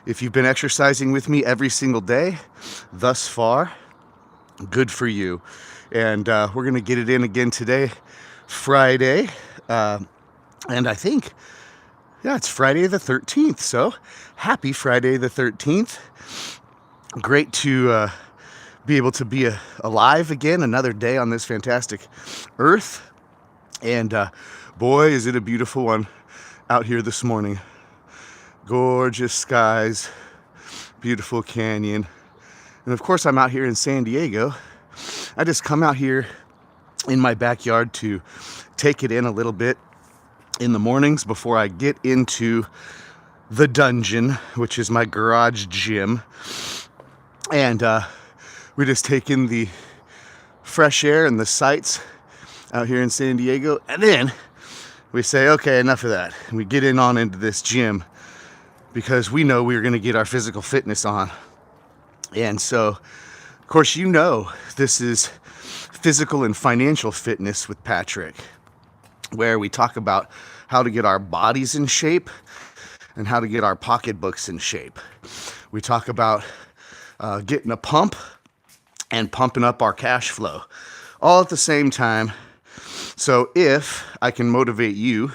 If you've been exercising with me every single day thus far, good for you. And we're going to get it in again today, Friday. And I think, yeah, it's Friday the 13th. So happy Friday the 13th. Great to be able to be alive again, another day on this fantastic earth. And boy, is it a beautiful one out here this morning. Gorgeous skies, beautiful canyon. And of course, I'm out here in San Diego. I just come out here in my backyard to take it in a little bit in the mornings before I get into the dungeon, which is my garage gym. And we just take in the fresh air and the sights out here in San Diego. And then we say, okay, enough of that. And we get into this gym because we know we're going to get our physical fitness on. And so, of course, this is physical and financial fitness with Patrick, where we talk about how to get our bodies in shape and how to get our pocketbooks in shape. We talk about getting a pump and pumping up our cash flow all at the same time. So if I can motivate you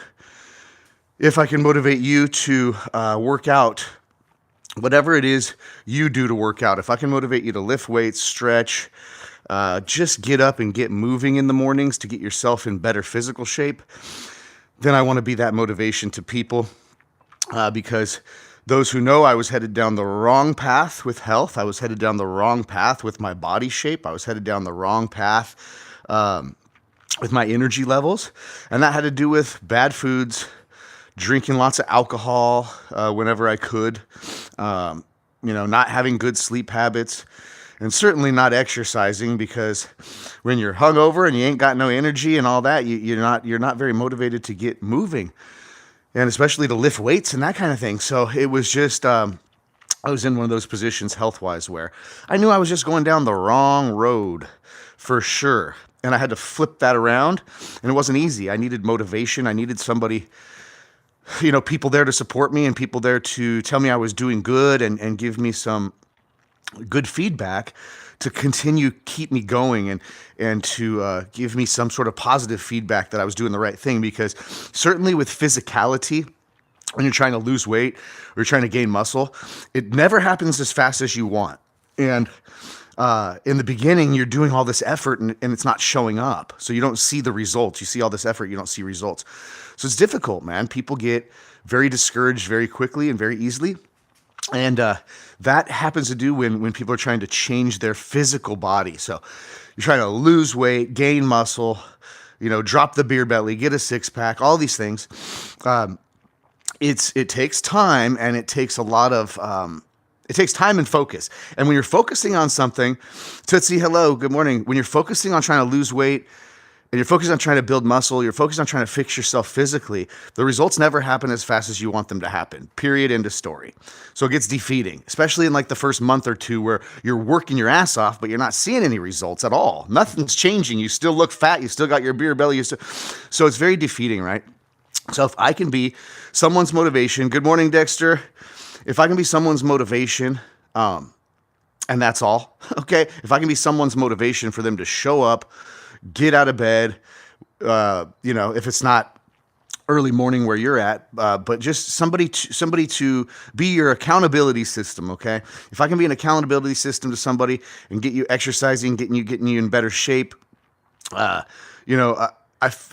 to work out whatever it is you do to work out, if I can motivate you to lift weights, stretch, just get up and get moving in the mornings to get yourself in better physical shape, then I want to be that motivation to people, because those who know I was headed down the wrong path with health, I was headed down the wrong path with my body shape, I was headed down the wrong path with my energy levels, and that had to do with bad foods, drinking lots of alcohol whenever I could, not having good sleep habits, and certainly not exercising, because when you're hungover and you ain't got no energy and all that, you're not very motivated to get moving, and especially to lift weights and that kind of thing. So it was just I was in one of those positions health-wise where I knew I was just going down the wrong road for sure, and I had to flip that around, and it wasn't easy. I needed motivation. I needed somebody, people there to support me and people there to tell me I was doing good and give me some good feedback to keep me going and to give me some sort of positive feedback that I was doing the right thing. Because certainly with physicality, when you're trying to lose weight or you're trying to gain muscle, it never happens as fast as you want. And in the beginning, you're doing all this effort and it's not showing up. So you don't see the results. You see all this effort, you don't see results. So it's difficult, man. People get very discouraged very quickly and very easily. And that happens to do when people are trying to change their physical body. So you're trying to lose weight, gain muscle, drop the beer belly, get a six pack, all these things. It takes time, and it takes a lot of it takes time and focus. And when you're focusing on something, Tootsie, hello, good morning. When you're focusing on trying to lose weight and you're focused on trying to build muscle, you're focused on trying to fix yourself physically, the results never happen as fast as you want them to happen. Period. End of story. So it gets defeating, especially in like the first month or two where you're working your ass off, but you're not seeing any results at all. Nothing's changing. You still look fat. You still got your beer belly. So it's very defeating, right? So if I can be someone's motivation, good morning, Dexter. If I can be someone's motivation, and that's all, okay? If I can be someone's motivation for them to show up, get out of bed, if it's not early morning where you're at, but just somebody to be your accountability system, okay? If I can be an accountability system to somebody and get you exercising, getting you in better shape,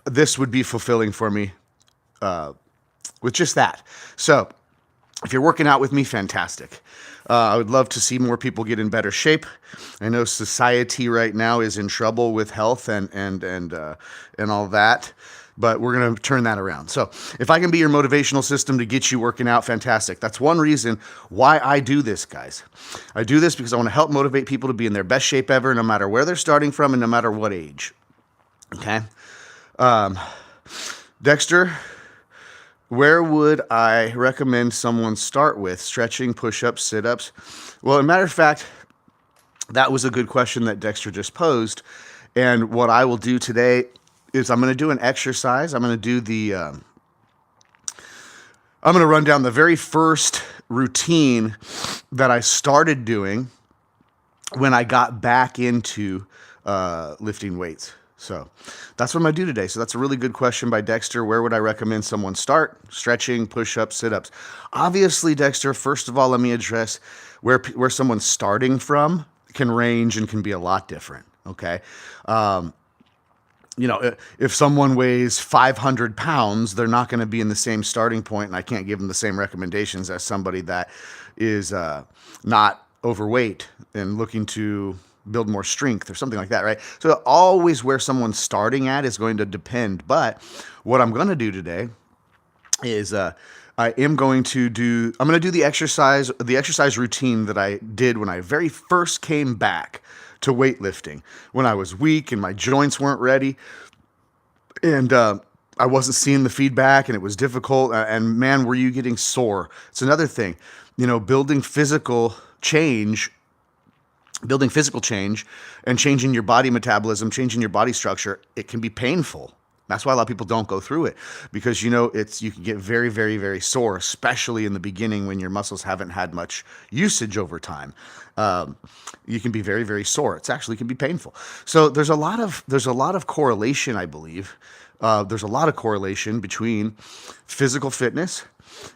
this would be fulfilling for me with just that. So if you're working out with me, fantastic. I would love to see more people get in better shape. I know society right now is in trouble with health and all that, but we're going to turn that around. So if I can be your motivational system to get you working out, fantastic. That's one reason why I do this, guys. I do this because I want to help motivate people to be in their best shape ever, no matter where they're starting from and no matter what age. Okay? Dexter, where would I recommend someone start with? Stretching, push-ups, sit-ups? Well, as a matter of fact, that was a good question that Dexter just posed. And what I will do today is I'm going to do an exercise. I'm going to run down the very first routine that I started doing when I got back into lifting weights. So that's what I'm going to do today. So that's a really good question by Dexter. Where would I recommend someone start? Stretching, push-ups, sit-ups. Obviously, Dexter, first of all, let me address where someone's starting from can range and can be a lot different, okay? If someone weighs 500 pounds, they're not going to be in the same starting point, and I can't give them the same recommendations as somebody that is not overweight and looking to build more strength or something like that, right? So always where someone's starting at is going to depend. But what I'm going to do today is I'm going to do the exercise routine that I did when I very first came back to weightlifting, when I was weak and my joints weren't ready, and I wasn't seeing the feedback, and it was difficult. And man, were you getting sore? It's another thing, building physical change and changing your body metabolism, changing your body structure. It can be painful. That's why a lot of people don't go through it, because you can get very, very, very sore, especially in the beginning when your muscles haven't had much usage over time. You can be very, very sore. It actually can be painful. So there's a lot of correlation, I believe. There's a lot of correlation between physical fitness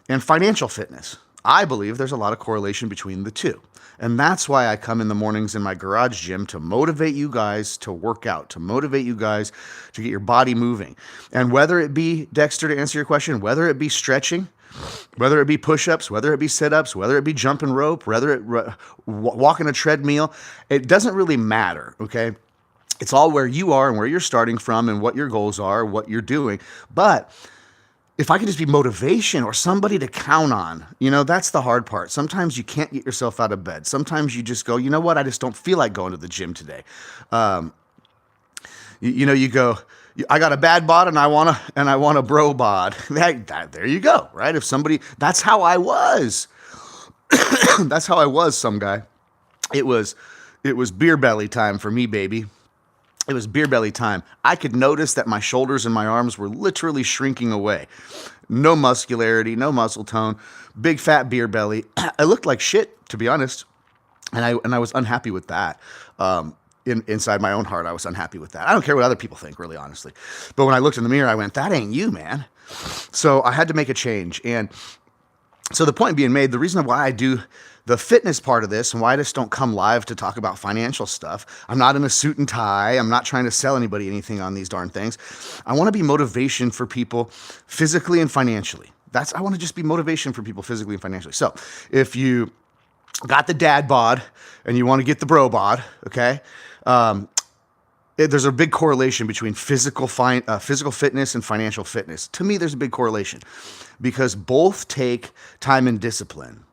and financial fitness. I believe there's a lot of correlation between the two. And that's why I come in the mornings in my garage gym to motivate you guys to work out, to motivate you guys to get your body moving. And whether it be, Dexter, to answer your question, whether it be stretching, whether it be push-ups, whether it be sit-ups, whether it be jumping rope, whether it walking a treadmill, it doesn't really matter, okay? It's all where you are and where you're starting from and what your goals are, what you're doing. But if I could just be motivation or somebody to count on, that's the hard part. Sometimes you can't get yourself out of bed. Sometimes you just go, you know what? I just don't feel like going to the gym today. You go, I got a bad bod and I want a bro bod. There you go, right? That's how I was. That's how I was, some guy. It was beer belly time for me, baby. It was beer belly time. I could notice that my shoulders and my arms were literally shrinking away. No muscularity, no muscle tone, big fat beer belly. I looked like shit, to be honest. And I was unhappy with that. Inside my own heart, I was unhappy with that. I don't care what other people think, really, honestly. But when I looked in the mirror, I went, that ain't you, man. So I had to make a change. And so the point being made, the reason why I do the fitness part of this and why I just don't come live to talk about financial stuff, I'm not in a suit and tie. I'm not trying to sell anybody anything on these darn things. I want to be motivation for people physically and financially. I want to just be motivation for people physically and financially. So if you got the dad bod and you want to get the bro bod, okay, there's a big correlation between physical fitness and financial fitness. To me, there's a big correlation because both take time and discipline.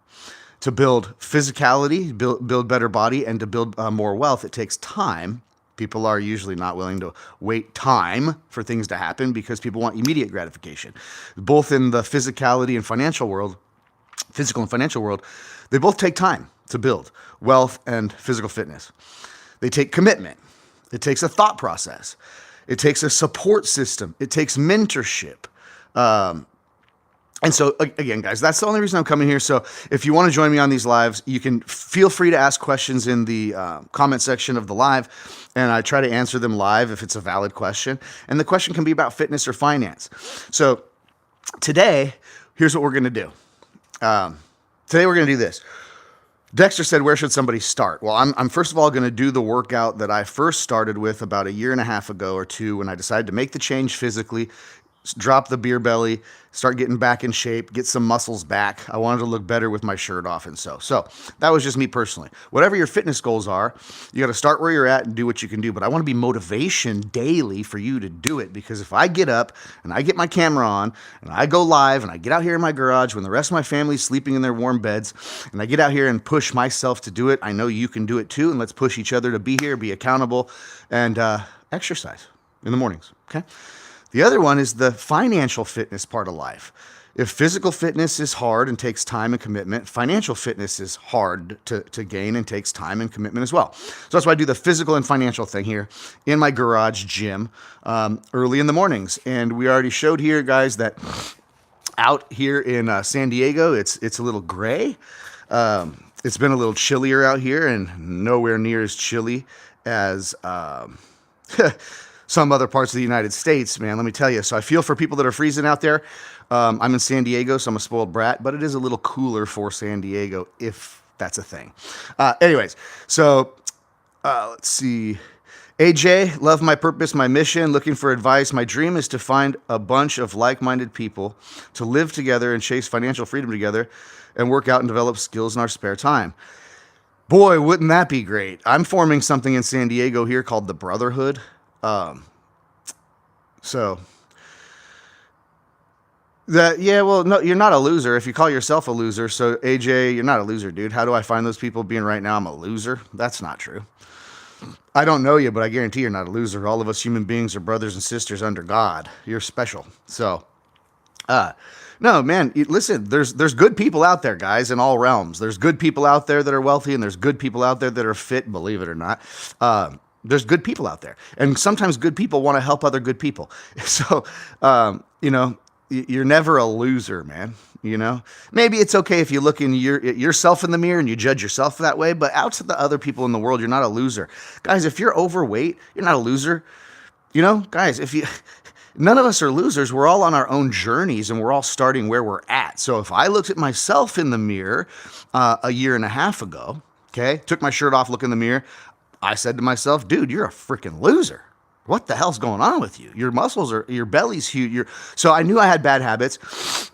To build physicality, build better body, and to build more wealth, it takes time. People are usually not willing to wait time for things to happen because people want immediate gratification. Both in the physical and financial world, they both take time to build wealth and physical fitness. They take commitment. It takes a thought process. It takes a support system. It takes mentorship. And so, again, guys, that's the only reason I'm coming here. So if you want to join me on these lives, you can feel free to ask questions in the comment section of the live, and I try to answer them live if it's a valid question. And the question can be about fitness or finance. So today, here's what we're going to do. Today, we're going to do this. Dexter said, where should somebody start? Well, I'm first of all going to do the workout that I first started with about a year and a half ago or two when I decided to make the change physically, drop the beer belly, start getting back in shape, get some muscles back. I wanted to look better with my shirt off and so that was just me personally. Whatever your fitness goals are, you got to start where you're at and do what you can do. But I want to be motivation daily for you to do it, because if I get up and I get my camera on and I go live and I get out here in my garage when the rest of my family's sleeping in their warm beds and I get out here and push myself to do it, I know you can do it too. And let's push each other to be here, be accountable, and exercise in the mornings, okay? The other one is the financial fitness part of life. If physical fitness is hard and takes time and commitment, financial fitness is hard to gain and takes time and commitment as well. So that's why I do the physical and financial thing here in my garage gym early in the mornings. And we already showed here, guys, that out here in San Diego, it's a little gray. It's been a little chillier out here, and nowhere near as chilly as some other parts of the United States, man. Let me tell you. So I feel for people that are freezing out there. I'm in San Diego, so I'm a spoiled brat, but it is a little cooler for San Diego, if that's a thing. Anyways, so let's see. AJ, love my purpose, my mission, looking for advice. My dream is to find a bunch of like-minded people to live together and chase financial freedom together and work out and develop skills in our spare time. Boy, wouldn't that be great? I'm forming something in San Diego here called the Brotherhood. So that, yeah, well, no, you're not a loser if you call yourself a loser. So AJ, you're not a loser, dude. How do I find those people being right now I'm a loser? That's not true. I don't know you, but I guarantee you're not a loser. All of us human beings are brothers and sisters under God. You're special. So, no, man, listen, there's good people out there, guys, in all realms. There's good people out there that are wealthy, and there's good people out there that are fit, believe it or not. There's good people out there. And sometimes good people want to help other good people. So, you're never a loser, man. Maybe it's okay if you look in yourself in the mirror and you judge yourself that way, but out to the other people in the world, you're not a loser. Guys, if you're overweight, you're not a loser. Guys, none of us are losers. We're all on our own journeys and we're all starting where we're at. So if I looked at myself in the mirror a year and a half ago, okay, took my shirt off, look in the mirror, I said to myself, dude, you're a freaking loser. What the hell's going on with you? Your muscles your belly's huge. So I knew I had bad habits.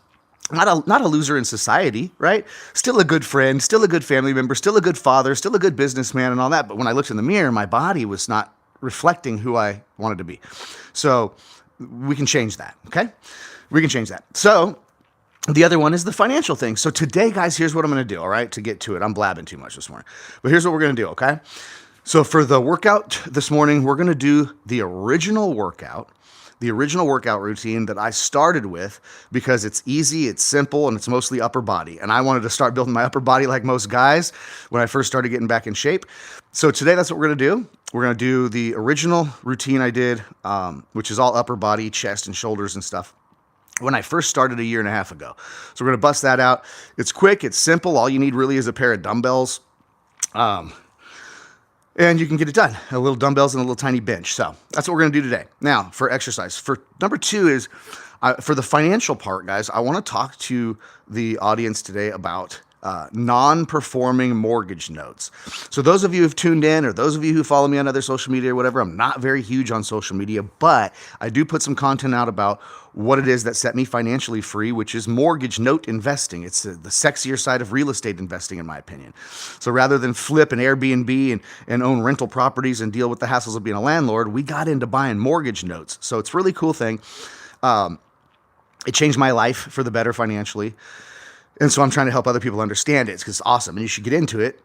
Not a loser in society, right? Still a good friend, still a good family member, still a good father, still a good businessman and all that. But when I looked in the mirror, my body was not reflecting who I wanted to be. So we can change that, okay? We can change that. So the other one is the financial thing. So today, guys, here's what I'm going to do, all right, to get to it. I'm blabbing too much this morning. But here's what we're going to do, okay? So for the workout this morning, we're going to do the original workout routine that I started with because it's easy, it's simple, and it's mostly upper body. And I wanted to start building my upper body like most guys when I first started getting back in shape. So today, that's what we're going to do. We're going to do the original routine I did, which is all upper body, chest, and shoulders and stuff, when I first started a year and a half ago. So we're going to bust that out. It's quick, it's simple. All you need really is a pair of dumbbells. And you can get it done. A little dumbbells and a little tiny bench. So that's what we're going to do today. Now, for exercise. For number 2 is, for the financial part, guys, I want to talk to the audience today about non-performing mortgage notes. So those of you who've tuned in, or those of you who follow me on other social media or whatever, I'm not very huge on social media, but I do put some content out about what it is that set me financially free, which is mortgage note investing. It's the sexier side of real estate investing, in my opinion. So rather than flip an Airbnb and own rental properties and deal with the hassles of being a landlord, we got into buying mortgage notes. So it's a really cool thing. It changed my life for the better financially. And so I'm trying to help other people understand it because it's awesome. And you should get into it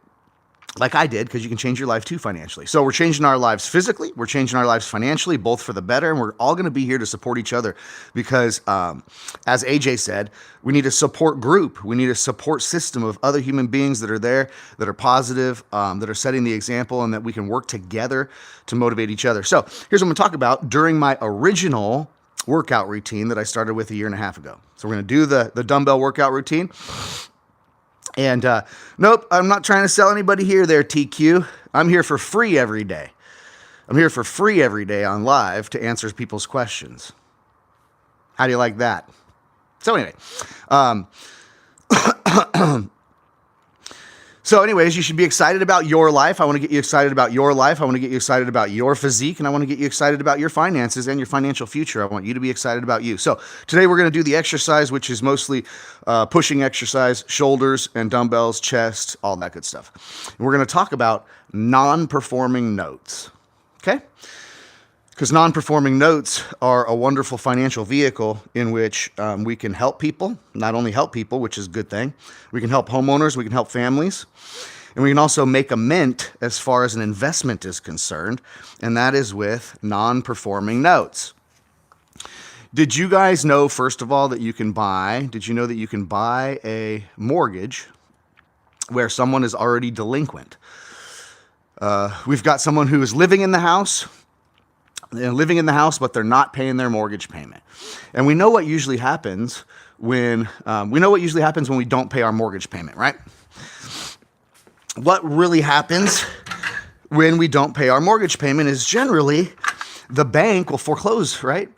like I did, because you can change your life too financially. So we're changing our lives physically. We're changing our lives financially, both for the better. And we're all going to be here to support each other because, as AJ said, we need a support group. We need a support system of other human beings that are there, that are positive, that are setting the example, and that we can work together to motivate each other. So here's what I'm going to talk about during my original workout routine that I started with a year and a half ago. So we're going to do the dumbbell workout routine. And nope, I'm not trying to sell anybody here there, TQ. I'm here for free every day. I'm here for free every day on live to answer people's questions. How do you like that? So anyway, So anyways, you should be excited about your life. I want to get you excited about your life. I want to get you excited about your physique, and I want to get you excited about your finances and your financial future. I want you to be excited about you. So today we're going to do the exercise, which is mostly pushing exercise, shoulders and dumbbells, chest, all that good stuff. And we're going to talk about non-performing notes, okay? Because non-performing notes are a wonderful financial vehicle in which we can help people, not only help people, which is a good thing. We can help homeowners, we can help families, and we can also make a mint as far as an investment is concerned, and that is with non-performing notes. Did you guys know, first of all, that you can buy a mortgage where someone is already delinquent? We've got someone who is living in the house, but they're not paying their mortgage payment. And we know what usually happens when we know what usually happens when we don't pay our mortgage payment, right? What really happens when we don't pay our mortgage payment is generally the bank will foreclose, right?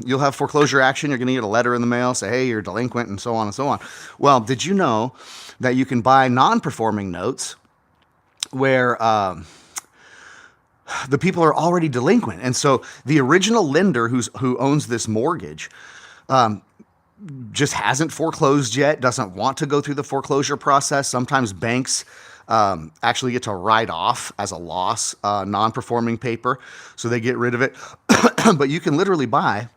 You'll have foreclosure action. You're going to get a letter in the mail, say, hey, you're delinquent, and so on and so on. Well, did you know that you can buy non-performing notes where the people are already delinquent? And so the original lender who owns this mortgage just hasn't foreclosed yet, doesn't want to go through the foreclosure process. Sometimes banks actually get to write off as a loss non-performing paper, so they get rid of it. But you can literally buy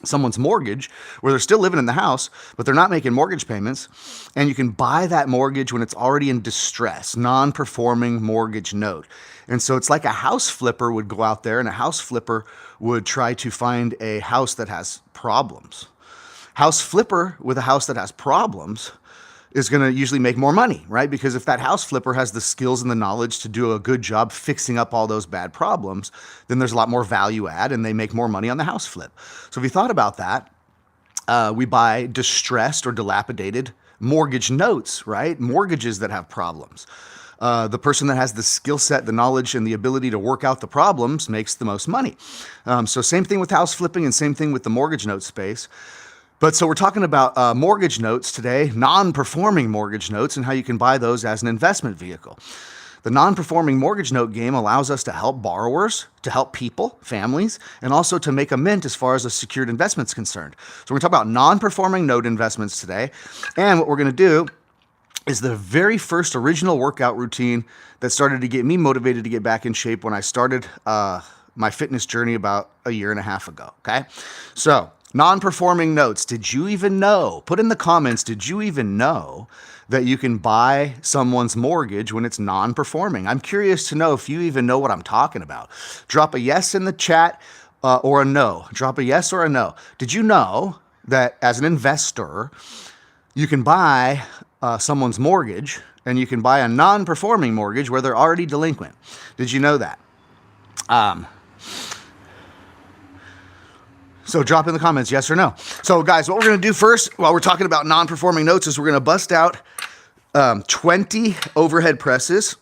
someone's mortgage where they're still living in the house, but they're not making mortgage payments, and you can buy that mortgage when it's already in distress, non-performing mortgage note. And so it's like a house flipper would go out there, and a house flipper would try to find a house that has problems. House flipper with a house that has problems is going to usually make more money, right? Because if that house flipper has the skills and the knowledge to do a good job fixing up all those bad problems, then there's a lot more value add and they make more money on the house flip. So if you thought about that, we buy distressed or dilapidated mortgage notes, right? Mortgages that have problems. The person that has the skill set, the knowledge, and the ability to work out the problems makes the most money. So same thing with house flipping and same thing with the mortgage note space. But so we're talking about mortgage notes today, non-performing mortgage notes, and how you can buy those as an investment vehicle. The non-performing mortgage note game allows us to help borrowers, to help people, families, and also to make a mint as far as a secured investment is concerned. So we're going to talk about non-performing note investments today. And what we're going to do is the very first original workout routine that started to get me motivated to get back in shape when I started my fitness journey about a year and a half ago, okay? So non-performing notes. Did you even know? Put in the comments, did you even know that you can buy someone's mortgage when it's non-performing? I'm curious to know if you even know what I'm talking about. Drop a yes in the chat or a no. Drop a yes or a no. Did you know that as an investor, you can buy someone's mortgage and you can buy a non-performing mortgage where they're already delinquent? Did you know that? So drop in the comments, yes or no. So guys, what we're going to do first, while we're talking about non-performing notes, is we're going to bust out 20 overhead presses.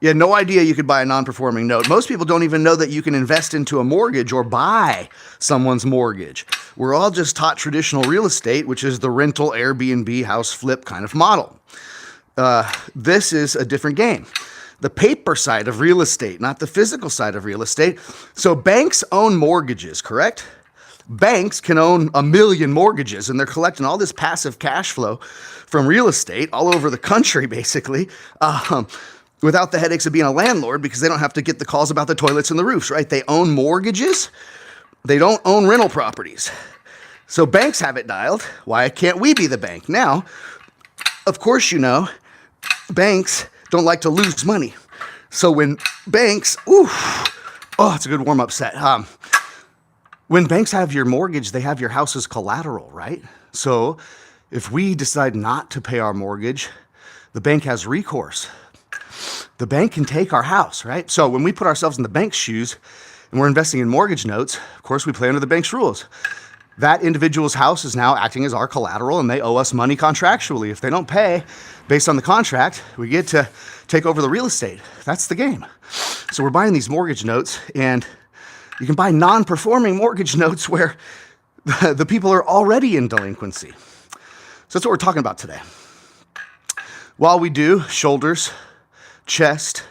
You had no idea you could buy a non-performing note. Most people don't even know that you can invest into a mortgage or buy someone's mortgage. We're all just taught traditional real estate, which is the rental, Airbnb, house flip kind of model. This is a different game. The paper side of real estate, not the physical side of real estate. So banks own mortgages, correct? Banks can own 1 million mortgages, and they're collecting all this passive cash flow from real estate all over the country, basically, without the headaches of being a landlord, because they don't have to get the calls about the toilets and the roofs, right? They own mortgages. They don't own rental properties. So banks have it dialed. Why can't we be the bank? Now, of course, you know, banks don't like to lose money. So when banks, it's a good warm-up set. When banks have your mortgage, they have your house as collateral, right? So if we decide not to pay our mortgage, the bank has recourse. The bank can take our house, right? So when we put ourselves in the bank's shoes and we're investing in mortgage notes, of course, we play under the bank's rules. That individual's house is now acting as our collateral, and they owe us money contractually. If they don't pay based on the contract, we get to take over the real estate. That's the game. So we're buying these mortgage notes, and you can buy non-performing mortgage notes where the people are already in delinquency. So that's what we're talking about today. While we do shoulders, chest,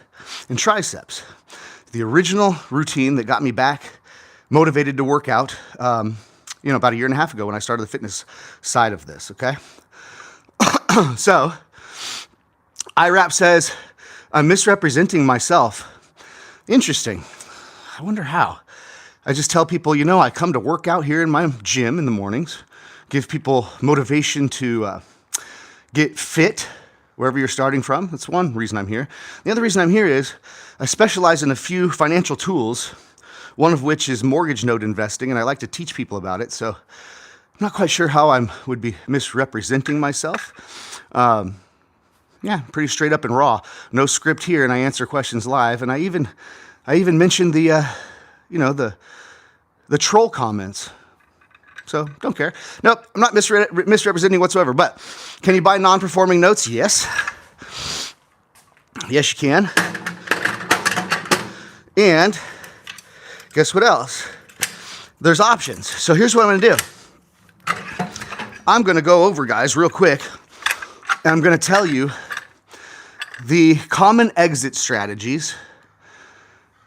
and triceps, the original routine that got me back motivated to work out, about a year and a half ago when I started the fitness side of this, okay? So, IRAP says, I'm misrepresenting myself. Interesting. I wonder how. I just tell people, I come to work out here in my gym in the mornings, give people motivation to get fit wherever you're starting from. That's one reason I'm here. The other reason I'm here is I specialize in a few financial tools, one of which is mortgage note investing, and I like to teach people about it. So I'm not quite sure how I would be misrepresenting myself. Pretty straight up and raw. No script here, and I answer questions live. And I even mentioned the troll comments. so don't care. Nope, I'm not misrepresenting whatsoever, but can you buy non-performing notes? Yes. Yes, you can. And guess what else? There's options. So here's what I'm going to do. I'm going to go over, guys, real quick, and I'm going to tell you the common exit strategies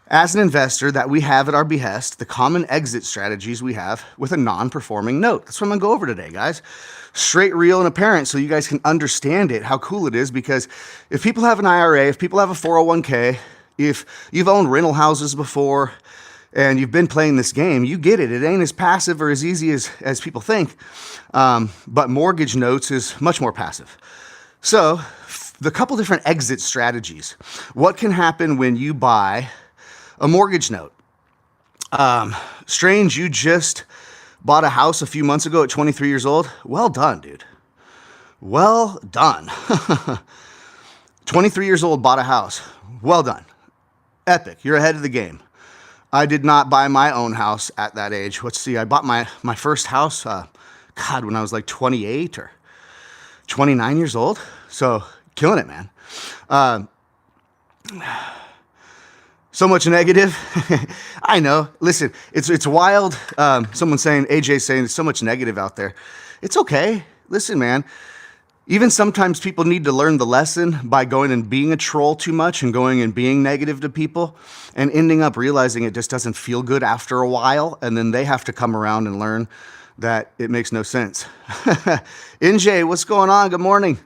as an investor that we have at our behest, the common exit strategies we have with a non-performing note. That's what I'm going to go over today, guys. Straight, real, and apparent so you guys can understand it, how cool it is, because if people have an IRA, if people have a 401k, if you've owned rental houses before and you've been playing this game, you get it. It ain't as passive or as easy as people think, but mortgage notes is much more passive. So the couple different exit strategies. What can happen when you buy a mortgage note? Strange, you just bought a house a few months ago at 23 years old. Well done, dude. Well done. 23 years old, bought a house. Well done. Epic. You're ahead of the game. I did not buy my own house at that age. Let's see. I bought my first house, when I was like 28 or 29 years old. So killing it, man. So much negative. I know. Listen, it's wild. Someone's saying, AJ's saying there's so much negative out there. It's okay. Listen, man. Even sometimes people need to learn the lesson by going and being a troll too much and going and being negative to people and ending up realizing it just doesn't feel good after a while. And then they have to come around and learn that it makes no sense. NJ, what's going on? Good morning.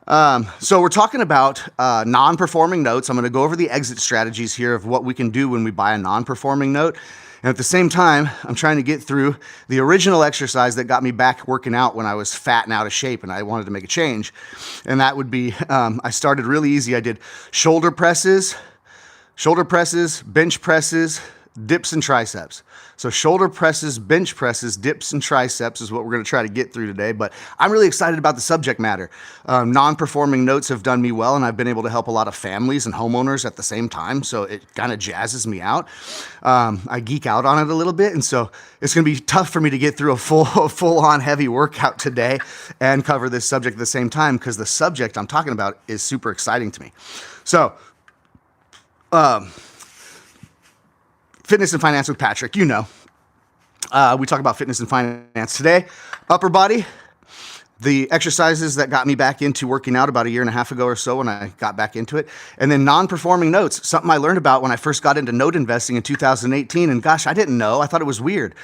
So we're talking about non-performing notes. I'm going to go over the exit strategies here of what we can do when we buy a non-performing note. And at the same time, I'm trying to get through the original exercise that got me back working out when I was fat and out of shape and I wanted to make a change. And that would be, I started really easy. I did shoulder presses, bench presses, dips and triceps. So shoulder presses, bench presses, dips and triceps is what we're going to try to get through today. But I'm really excited about the subject matter. Non-performing notes have done me well, and I've been able to help a lot of families and homeowners at the same time. So it kind of jazzes me out. I geek out on it a little bit, and so it's going to be tough for me to get through a full-on heavy workout today and cover this subject at the same time because the subject I'm talking about is super exciting to me. So, fitness and finance with Patrick, you know. We talk about fitness and finance today. Upper body, the exercises that got me back into working out about a year and a half ago or so when I got back into it. And then non-performing notes, something I learned about when I first got into note investing in 2018. And gosh, I didn't know. I thought it was weird.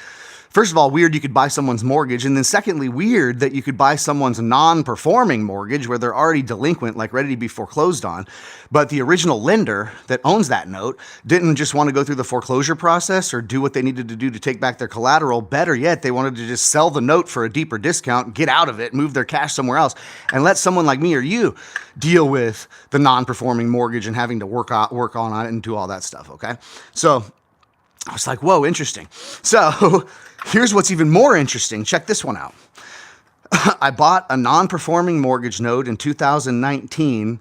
First of all, weird you could buy someone's mortgage. And then secondly, weird that you could buy someone's non-performing mortgage where they're already delinquent, like ready to be foreclosed on. But the original lender that owns that note didn't just want to go through the foreclosure process or do what they needed to do to take back their collateral. Better yet, they wanted to just sell the note for a deeper discount, get out of it, move their cash somewhere else, and let someone like me or you deal with the non-performing mortgage and having to work on it and do all that stuff, okay? So I was like, whoa, interesting. So here's what's even more interesting. Check this one out. I bought a non-performing mortgage note in 2019,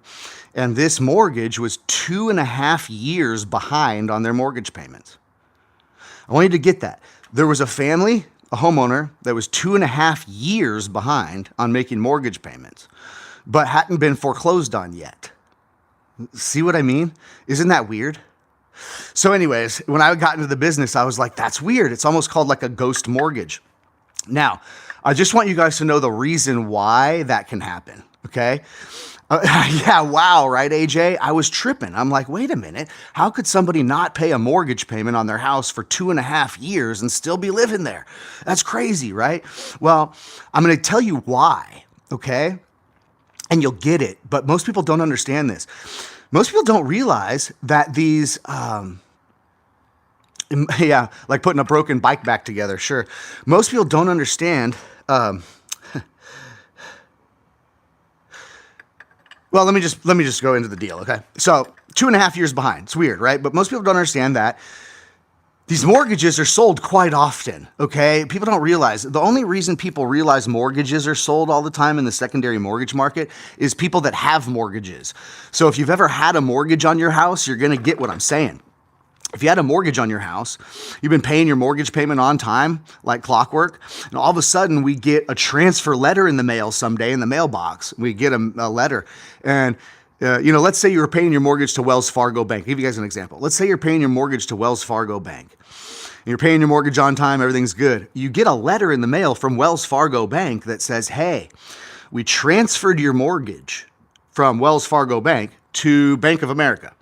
and this mortgage was 2.5 years behind on their mortgage payments. I want you to get that. There was a family, a homeowner, that was 2.5 years behind on making mortgage payments, but hadn't been foreclosed on yet. See what I mean? Isn't that weird? So anyways, when I got into the business, I was like, that's weird. It's almost called like a ghost mortgage. Now, I just want you guys to know the reason why that can happen, okay? Yeah, wow, right, AJ? I was tripping. I'm like, wait a minute. How could somebody not pay a mortgage payment on their house for 2.5 years and still be living there? That's crazy, right? Well, I'm going to tell you why, okay? And you'll get it, but most people don't understand this. Most people don't realize that these, yeah, like putting a broken bike back together, sure. Most people don't understand, well, let me just go into the deal, okay? So 2.5 years behind, it's weird, right? But most people don't understand that these mortgages are sold quite often, okay? People don't realize, the only reason people realize mortgages are sold all the time in the secondary mortgage market is people that have mortgages. So if you've ever had a mortgage on your house, you're gonna get what I'm saying. If you had a mortgage on your house, you've been paying your mortgage payment on time, like clockwork, and all of a sudden we get a transfer letter in the mail someday in the mailbox. We get a letter, and let's say you were paying your mortgage to Wells Fargo Bank. I'll give you guys an example. Let's say you're paying your mortgage to Wells Fargo Bank. And you're paying your mortgage on time, everything's good. You get a letter in the mail from Wells Fargo Bank that says, hey, we transferred your mortgage from Wells Fargo Bank to Bank of America.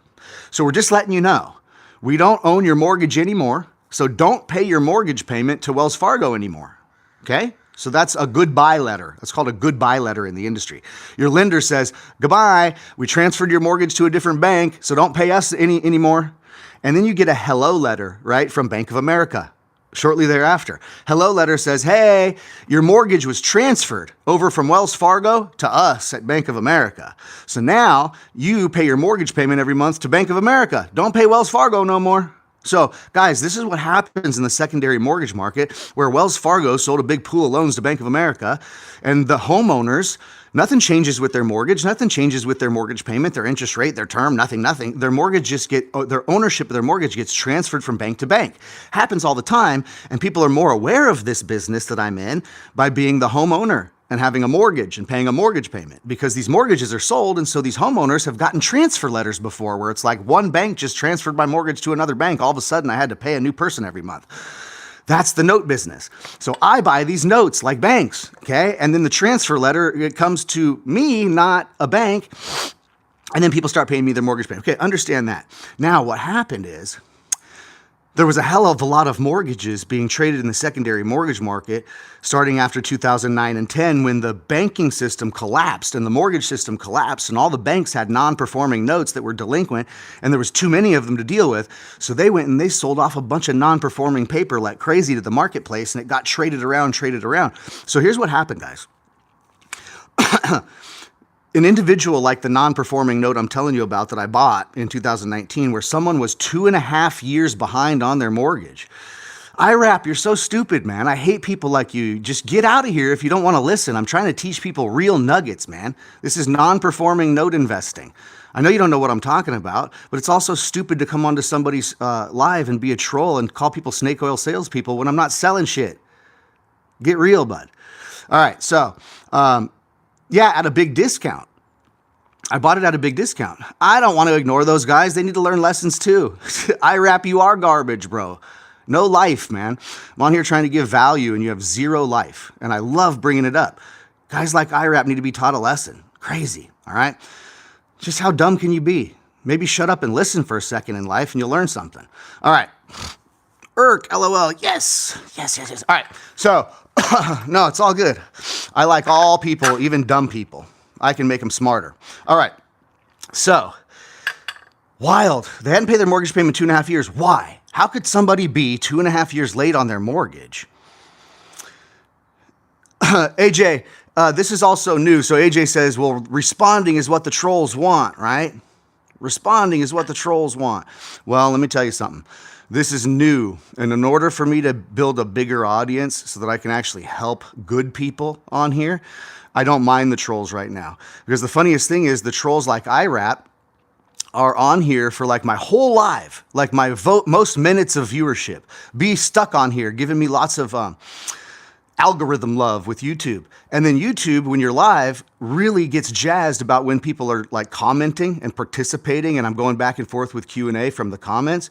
So we're just letting you know, we don't own your mortgage anymore, so don't pay your mortgage payment to Wells Fargo anymore, okay? So that's a goodbye letter. That's called a goodbye letter in the industry. Your lender says, goodbye, we transferred your mortgage to a different bank, so don't pay us anymore. And then you get a hello letter, right, from Bank of America shortly thereafter. Hello letter says, hey, your mortgage was transferred over from Wells Fargo to us at Bank of America. So now you pay your mortgage payment every month to Bank of America. Don't pay Wells Fargo no more. So guys, this is what happens in the secondary mortgage market, where Wells Fargo sold a big pool of loans to Bank of America, and the homeowners, nothing changes with their mortgage, nothing changes with their mortgage payment, their interest rate, their term, nothing. Their mortgage their ownership of their mortgage gets transferred from bank to bank. Happens all the time, and people are more aware of this business that I'm in by being the homeowner and having a mortgage and paying a mortgage payment, because these mortgages are sold. And so these homeowners have gotten transfer letters before where it's like one bank just transferred my mortgage to another bank. All of a sudden I had to pay a new person every month. That's the note business. So I buy these notes like banks, okay? And then the transfer letter, it comes to me, not a bank. And then people start paying me their mortgage payment. Okay, understand that. Now what happened is, there was a hell of a lot of mortgages being traded in the secondary mortgage market starting after 2009 and 10, when the banking system collapsed and the mortgage system collapsed, and all the banks had non-performing notes that were delinquent, and there was too many of them to deal with. So they went and they sold off a bunch of non-performing paper like crazy to the marketplace, and it got traded around. So here's what happened, guys. An individual like the non-performing note I'm telling you about that I bought in 2019, where someone was 2.5 years behind on their mortgage. IRAP, you're so stupid, man. I hate people like you. Just get out of here if you don't want to listen. I'm trying to teach people real nuggets, man. This is non-performing note investing. I know you don't know what I'm talking about, but it's also stupid to come onto somebody's live and be a troll and call people snake oil salespeople when I'm not selling shit. Get real, bud. All right, so... yeah, at a big discount. I bought it at a big discount. I don't want to ignore those guys. They need to learn lessons too. IRAP, you are garbage, bro. No life, man. I'm on here trying to give value and you have zero life. And I love bringing it up. Guys like IRAP need to be taught a lesson. Crazy, all right? Just how dumb can you be? Maybe shut up and listen for a second in life and you'll learn something. All right. LOL. Yes. All right. So, no, it's all good. I like all people, even dumb people. I can make them smarter. All right. So, wild. They hadn't paid their mortgage payment 2.5 years. Why? How could somebody be 2.5 years late on their mortgage? AJ, this is also new. So AJ says, well, responding is what the trolls want, right? Responding is what the trolls want. Well, let me tell you something. This is new, and in order for me to build a bigger audience so that I can actually help good people on here, I don't mind the trolls right now. Because the funniest thing is the trolls like IRAP are on here for like my whole life, like my most minutes of viewership. Be stuck on here, giving me lots of algorithm love with YouTube. And then YouTube, when you're live, really gets jazzed about when people are like commenting and participating, and I'm going back and forth with Q&A from the comments.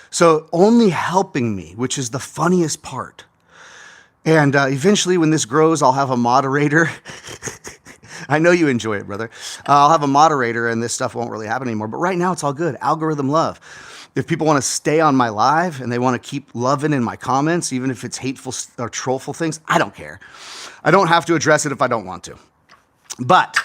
So only helping me, which is the funniest part. And eventually when this grows, I'll have a moderator. I know you enjoy it, brother. I'll have a moderator and this stuff won't really happen anymore. But right now it's all good. Algorithm love. If people want to stay on my live and they want to keep loving in my comments, even if it's hateful or trollful things, I don't care. I don't have to address it if I don't want to. But...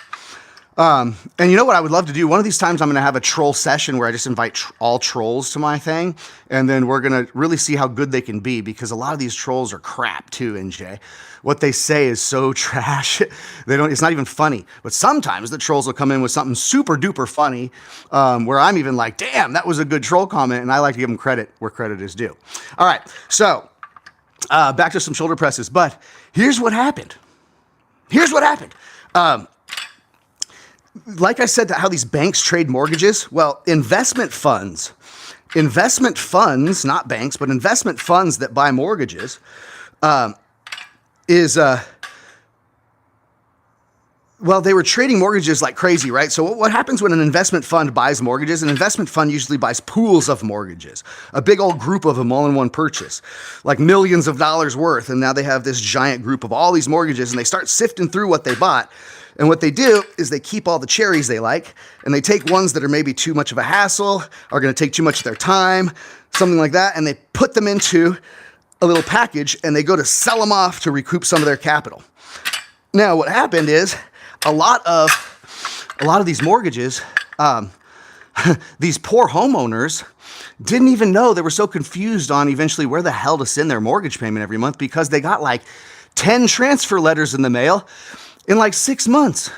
and you know what I would love to do? One of these times I'm going to have a troll session where I just invite all trolls to my thing. And then we're going to really see how good they can be, because a lot of these trolls are crap too, NJ. What they say is so trash. It's not even funny. But sometimes the trolls will come in with something super duper funny, where I'm even like, damn, that was a good troll comment. And I like to give them credit where credit is due. All right. So, back to some shoulder presses. But here's what happened. like I said, how these banks trade mortgages. Well, investment funds, not banks, but investment funds that buy mortgages, is well, they were trading mortgages like crazy, right? So what happens when an investment fund buys mortgages? An investment fund usually buys pools of mortgages, a big old group of them all in one purchase, like millions of dollars worth. And now they have this giant group of all these mortgages, and they start sifting through what they bought. And what they do is they keep all the cherries they like, and they take ones that are maybe too much of a hassle, are going to take too much of their time, something like that, and they put them into a little package, and they go to sell them off to recoup some of their capital. Now, what happened is, a lot of these mortgages, these poor homeowners didn't even know. They were so confused on eventually where the hell to send their mortgage payment every month because they got like 10 transfer letters in the mail in like 6 months.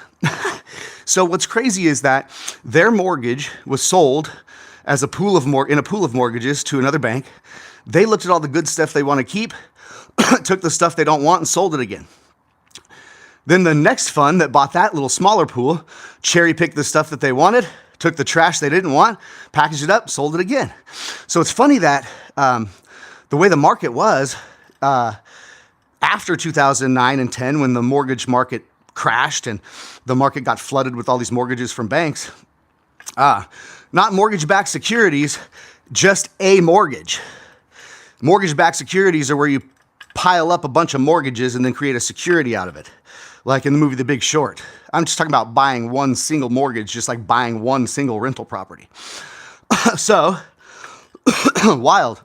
So what's crazy is that their mortgage was sold as a pool of mortgages to another bank. They looked at all the good stuff they want to keep, took the stuff they don't want, and sold it again. Then the next fund that bought that little smaller pool cherry-picked the stuff that they wanted, took the trash they didn't want, packaged it up, sold it again. So it's funny that the way the market was after 2009 and 10, when the mortgage market crashed and the market got flooded with all these mortgages from banks, not mortgage-backed securities, just a mortgage. Mortgage-backed securities are where you pile up a bunch of mortgages and then create a security out of it. Like in the movie The Big Short. I'm just talking about buying one single mortgage, just like buying one single rental property. So, wild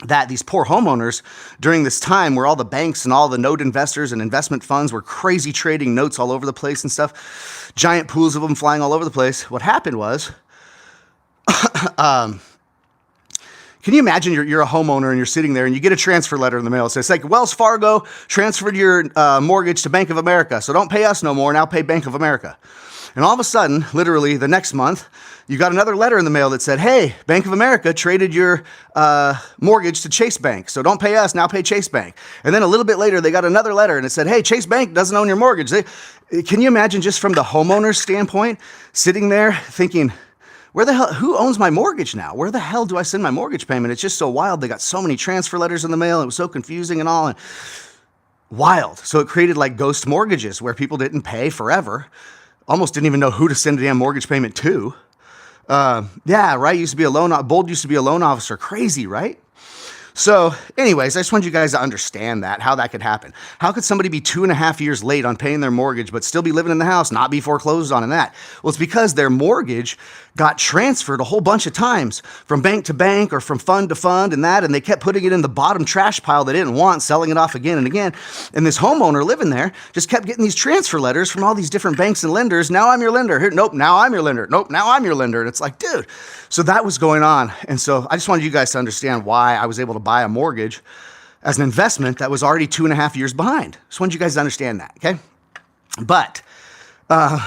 that these poor homeowners during this time where all the banks and all the note investors and investment funds were crazy trading notes all over the place and stuff, giant pools of them flying all over the place. What happened was, can you imagine you're a homeowner and you're sitting there and you get a transfer letter in the mail. It says like, Wells Fargo transferred your mortgage to Bank of America, so don't pay us no more, now pay Bank of America. And all of a sudden, literally the next month, you got another letter in the mail that said, hey, Bank of America traded your mortgage to Chase Bank, so don't pay us, now pay Chase Bank. And then a little bit later, they got another letter and it said, hey, Chase Bank doesn't own your mortgage. Can you imagine just from the homeowner's standpoint, sitting there thinking, who owns my mortgage now? Where the hell do I send my mortgage payment? It's just so wild. They got so many transfer letters in the mail. It was so confusing and all. And wild. So it created like ghost mortgages where people didn't pay forever. Almost didn't even know who to send a damn mortgage payment to. Yeah, right. Bold used to be a loan officer. Crazy, right? So anyways, I just wanted you guys to understand how that could happen. How could somebody be 2.5 years late on paying their mortgage, but still be living in the house, not be foreclosed on and that? Well, it's because their mortgage got transferred a whole bunch of times from bank to bank or from fund to fund and that, and they kept putting it in the bottom trash pile they didn't want, selling it off again and again. And this homeowner living there just kept getting these transfer letters from all these different banks and lenders. Now I'm your lender. Here, nope, now I'm your lender. Nope, now I'm your lender. And it's like, dude. So that was going on. And so I just wanted you guys to understand why I was able to buy a mortgage as an investment that was already 2.5 years behind. Just wanted you guys to understand that, okay? But, so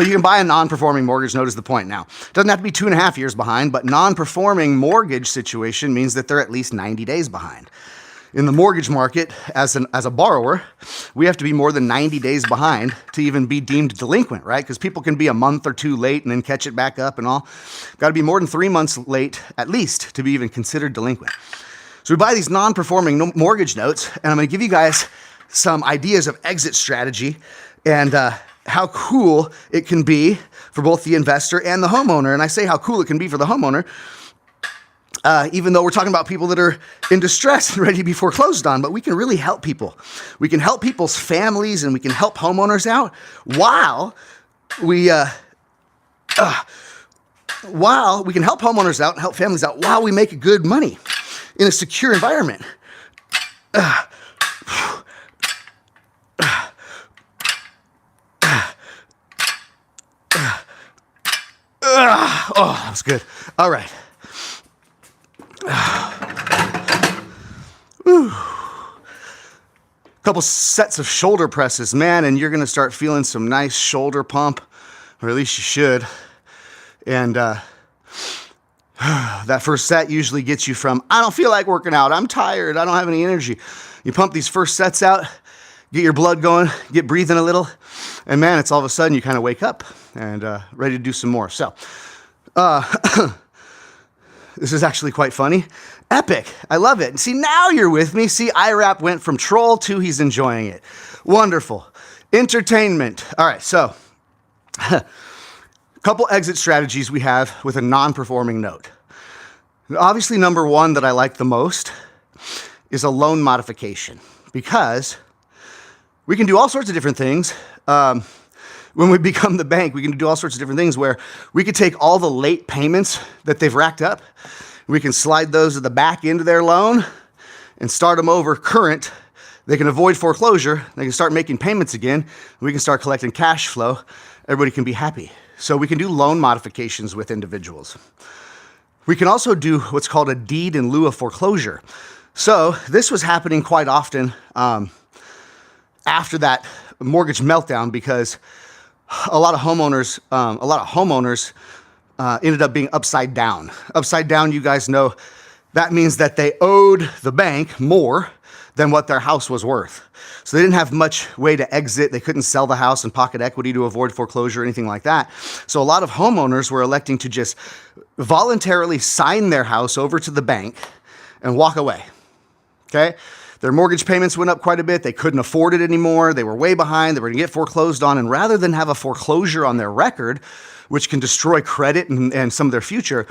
you can buy a non-performing mortgage, notice the point now. Doesn't have to be 2.5 years behind, but non-performing mortgage situation means that they're at least 90 days behind. In the mortgage market, as a borrower, we have to be more than 90 days behind to even be deemed delinquent, right? Because people can be a month or two late and then catch it back up and all. Got to be more than 3 months late, at least, to be even considered delinquent. So we buy these non-performing mortgage notes, and I'm going to give you guys some ideas of exit strategy and how cool it can be for both the investor and the homeowner. And I say how cool it can be for the homeowner, even though we're talking about people that are in distress and ready to be foreclosed on, but we can really help people. We can help people's families and we can help homeowners out while we can help homeowners out and help families out while we make good money in a secure environment. Oh, that was good. All right. Couple sets of shoulder presses, man, and you're going to start feeling some nice shoulder pump, or at least you should. And that first set usually gets you from, I don't feel like working out, I'm tired, I don't have any energy. You pump these first sets out, get your blood going, get breathing a little, And man, it's all of a sudden you kind of wake up and ready to do some more. So this is actually quite funny. Epic. I love it. And see, now you're with me. See, IRAP went from troll to he's enjoying it. Wonderful. Entertainment. All right, so a couple exit strategies we have with a non-performing note. Obviously, number one that I like the most is a loan modification, because we can do all sorts of different things. When we become the bank, we can do all sorts of different things where we could take all the late payments that they've racked up, we can slide those to the back end of their loan and start them over current. They can avoid foreclosure. They can start making payments again. We can start collecting cash flow. Everybody can be happy. So we can do loan modifications with individuals. We can also do what's called a deed in lieu of foreclosure. So this was happening quite often after that mortgage meltdown, because a lot of homeowners ended up being upside down. Upside down, you guys know, that means that they owed the bank more than what their house was worth. So they didn't have much way to exit. They couldn't sell the house and pocket equity to avoid foreclosure or anything like that. So a lot of homeowners were electing to just voluntarily sign their house over to the bank and walk away. Okay? Their mortgage payments went up quite a bit. They couldn't afford it anymore. They were way behind. They were going to get foreclosed on. And rather than have a foreclosure on their record, which can destroy credit and some of their future,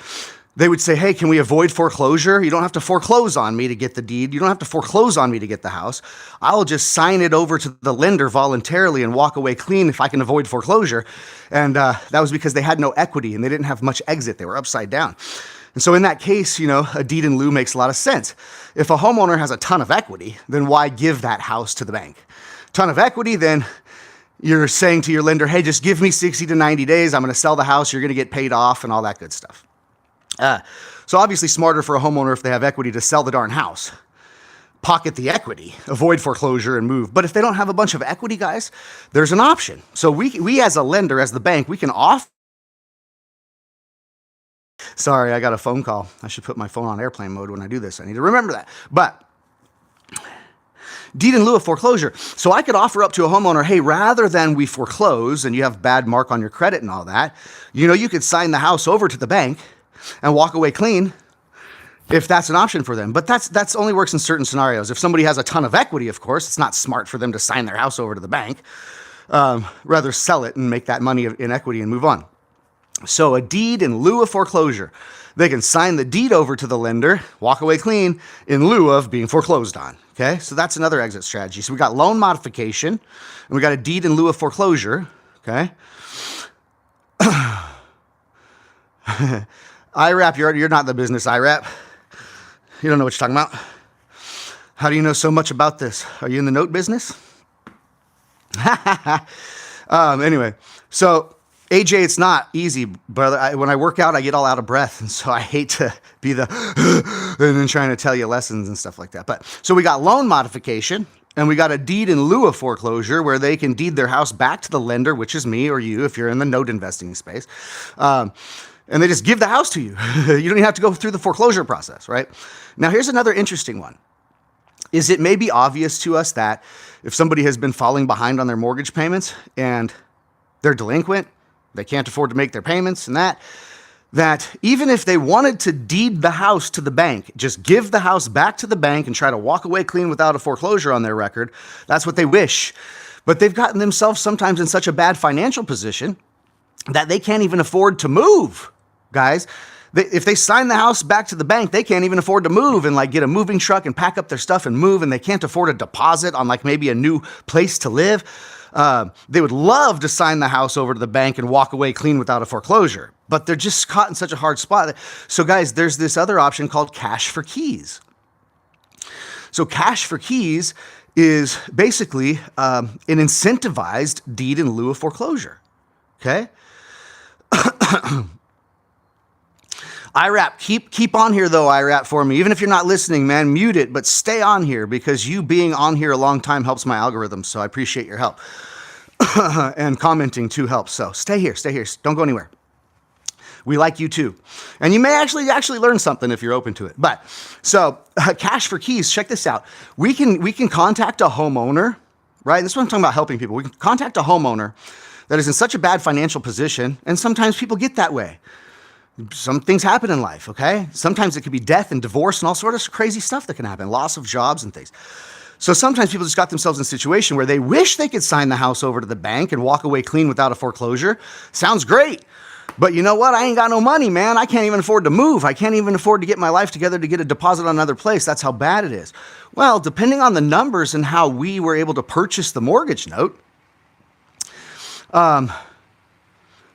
they would say, hey, can we avoid foreclosure? You don't have to foreclose on me to get the deed. You don't have to foreclose on me to get the house. I'll just sign it over to the lender voluntarily and walk away clean if I can avoid foreclosure. And that was because they had no equity and they didn't have much exit. They were upside down. And so in that case, a deed in lieu makes a lot of sense. If a homeowner has a ton of equity, then why give that house to the bank? Ton of equity, then you're saying to your lender, hey, just give me 60 to 90 days. I'm going to sell the house. You're going to get paid off and all that good stuff. So obviously smarter for a homeowner if they have equity to sell the darn house, pocket the equity, avoid foreclosure and move. But if they don't have a bunch of equity, guys, there's an option. So we as a lender, as the bank, we can offer. Sorry, I got a phone call. I should put my phone on airplane mode when I do this. I need to remember that. But deed in lieu of foreclosure. So I could offer up to a homeowner, hey, rather than we foreclose and you have bad mark on your credit and all that, you could sign the house over to the bank and walk away clean if that's an option for them. But that's only works in certain scenarios. If somebody has a ton of equity, of course, it's not smart for them to sign their house over to the bank. Rather sell it and make that money in equity and move on. So a deed in lieu of foreclosure. They can sign the deed over to the lender, walk away clean in lieu of being foreclosed on. Okay, so that's another exit strategy. So we got loan modification and we got a deed in lieu of foreclosure. Okay. IRAP, you're not in the business, IRAP. You don't know what you're talking about. How do you know so much about this? Are you in the note business? Anyway, so AJ, it's not easy, brother. When I work out, I get all out of breath, and so I hate to be the and then trying to tell you lessons and stuff like that. But so we got loan modification, and we got a deed in lieu of foreclosure where they can deed their house back to the lender, which is me or you if you're in the note investing space. And they just give the house to you. You don't even have to go through the foreclosure process, right? Now, here's another interesting one. Is it may be obvious to us that if somebody has been falling behind on their mortgage payments and they're delinquent, they can't afford to make their payments and that even if they wanted to deed the house to the bank, just give the house back to the bank and try to walk away clean without a foreclosure on their record, that's what they wish. But they've gotten themselves sometimes in such a bad financial position that they can't even afford to move. Guys, if they sign the house back to the bank, they can't even afford to move and get a moving truck and pack up their stuff and move, and they can't afford a deposit on maybe a new place to live. They would love to sign the house over to the bank and walk away clean without a foreclosure, but they're just caught in such a hard spot. So guys, there's this other option called cash for keys. So cash for keys is basically an incentivized deed in lieu of foreclosure. Okay? IRAP, keep on here though, IRAP, for me. Even if you're not listening, man, mute it, but stay on here because you being on here a long time helps my algorithm, so I appreciate your help. And commenting too helps, so stay here, don't go anywhere. We like you too. And you may actually learn something if you're open to it. But, so, cash for keys, check this out. We can contact a homeowner right? This is what I'm talking about, helping people. We can contact a homeowner that is in such a bad financial position, and sometimes people get that way. Some things happen in life, okay? Sometimes it could be death and divorce and all sorts of crazy stuff that can happen, loss of jobs and things. So sometimes people just got themselves in a situation where they wish they could sign the house over to the bank and walk away clean without a foreclosure. Sounds great. But you know what? I ain't got no money, man. I can't even afford to move. I can't even afford to get my life together to get a deposit on another place. That's how bad it is. Well, depending on the numbers and how we were able to purchase the mortgage note,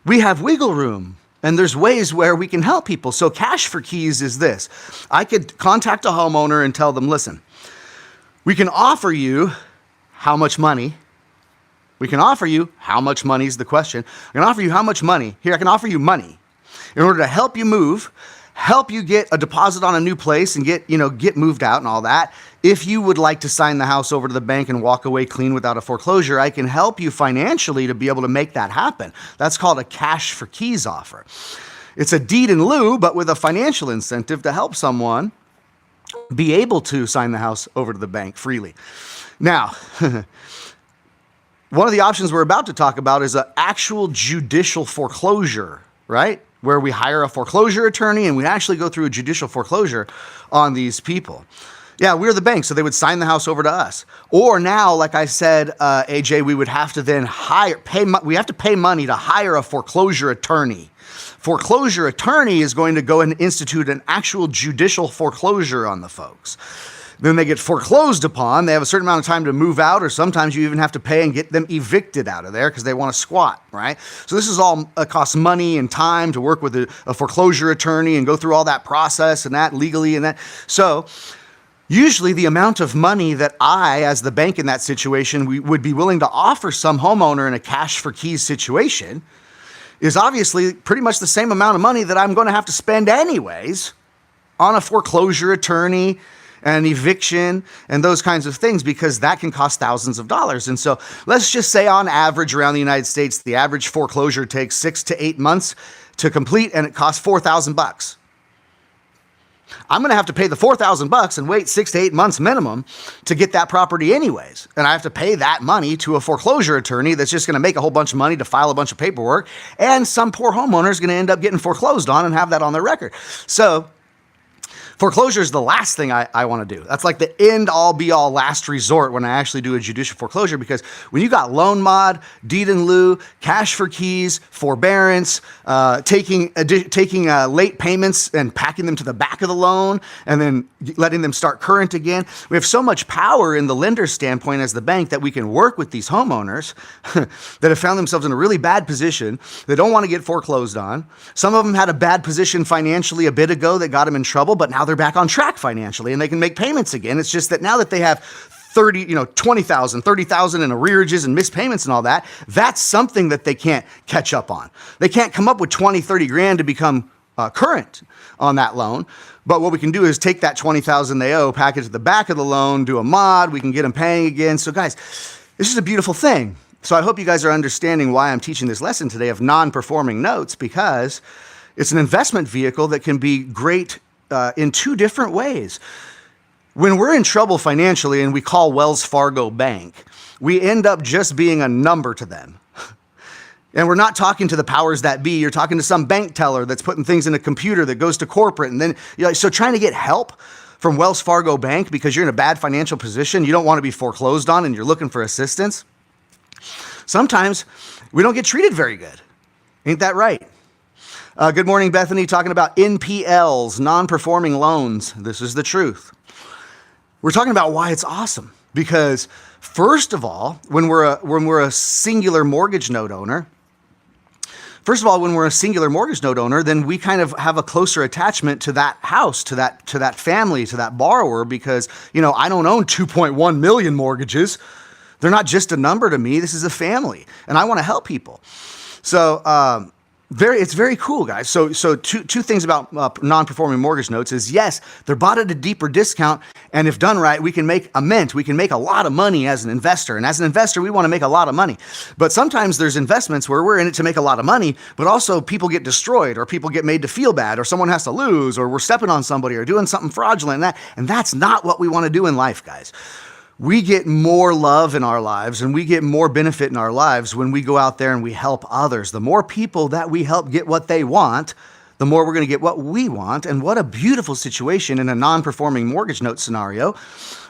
we have wiggle room. And there's ways where we can help people. So cash for keys is this. I could contact a homeowner and tell them, listen, we can offer you how much money. We can offer you how much money is the question. I can offer you how much money. Here, I can offer you money in order to help you move, help you get a deposit on a new place and get moved out and all that. If you would like to sign the house over to the bank and walk away clean without a foreclosure, I can help you financially to be able to make that happen. That's called a cash for keys offer. It's a deed in lieu, but with a financial incentive to help someone be able to sign the house over to the bank freely. Now, one of the options we're about to talk about is an actual judicial foreclosure, right? Where we hire a foreclosure attorney and we actually go through a judicial foreclosure on these people. Yeah, we're the bank, so they would sign the house over to us. Or now, like I said, AJ, we would have to then we have to pay money to hire a foreclosure attorney. Foreclosure attorney is going to go and institute an actual judicial foreclosure on the folks. Then they get foreclosed upon. They have a certain amount of time to move out, or sometimes you even have to pay and get them evicted out of there because they want to squat, right? So this is all costs money and time to work with a foreclosure attorney and go through all that process and that legally and that. So usually the amount of money that I, as the bank in that situation, we would be willing to offer some homeowner in a cash for keys situation is obviously pretty much the same amount of money that I'm going to have to spend anyways on a foreclosure attorney and eviction and those kinds of things, because that can cost thousands of dollars. And so let's just say on average around the United States, the average foreclosure takes 6 to 8 months to complete and it costs $4,000. I'm going to have to pay the $4,000 and wait 6 to 8 months minimum to get that property anyways. And I have to pay that money to a foreclosure attorney that's just going to make a whole bunch of money to file a bunch of paperwork. And some poor homeowner is going to end up getting foreclosed on and have that on their record. So foreclosure is the last thing I want to do. That's like the end all be all last resort when I actually do a judicial foreclosure, because when you got loan mod, deed in lieu, cash for keys, forbearance, taking late payments and packing them to the back of the loan and then letting them start current again. We have so much power in the lender's standpoint as the bank that we can work with these homeowners that have found themselves in a really bad position. They don't want to get foreclosed on. Some of them had a bad position financially a bit ago that got them in trouble, but now they're back on track financially and they can make payments again. It's just that now that they have 20,000, 30,000 in arrearages and missed payments and all that, that's something that they can't catch up on. They can't come up with 20, 30 grand to become current on that loan. But what we can do is take that 20,000 they owe, pack it to the back of the loan, do a mod, we can get them paying again. So guys, this is a beautiful thing. So I hope you guys are understanding why I'm teaching this lesson today of non-performing notes, because it's an investment vehicle that can be great in two different ways. When we're in trouble financially and we call Wells Fargo Bank, we end up just being a number to them. And we're not talking to the powers that be. You're talking to some bank teller that's putting things in a computer that goes to corporate. And then, so trying to get help from Wells Fargo Bank because you're in a bad financial position, you don't want to be foreclosed on and you're looking for assistance. Sometimes we don't get treated very good. Ain't that right? Good morning, Bethany, talking about NPLs, non-performing loans. This is the truth. We're talking about why it's awesome. Because first of all, when we're a singular mortgage note owner, then we kind of have a closer attachment to that house, to that family, to that borrower, because, I don't own 2.1 million mortgages. They're not just a number to me. This is a family, and I want to help people. So, it's very cool, guys. So two things about non-performing mortgage notes is, yes, they're bought at a deeper discount, and if done right, we can make a mint. We can make a lot of money as an investor, and as an investor, we want to make a lot of money. But sometimes there's investments where we're in it to make a lot of money, but also people get destroyed, or people get made to feel bad, or someone has to lose, or we're stepping on somebody, or doing something fraudulent, and that's not what we want to do in life, guys. we get more love in our lives and we get more benefit in our lives when we go out there and we help others. The more people that we help get what they want, the more we're going to get what we want. And what a beautiful situation in a non-performing mortgage note scenario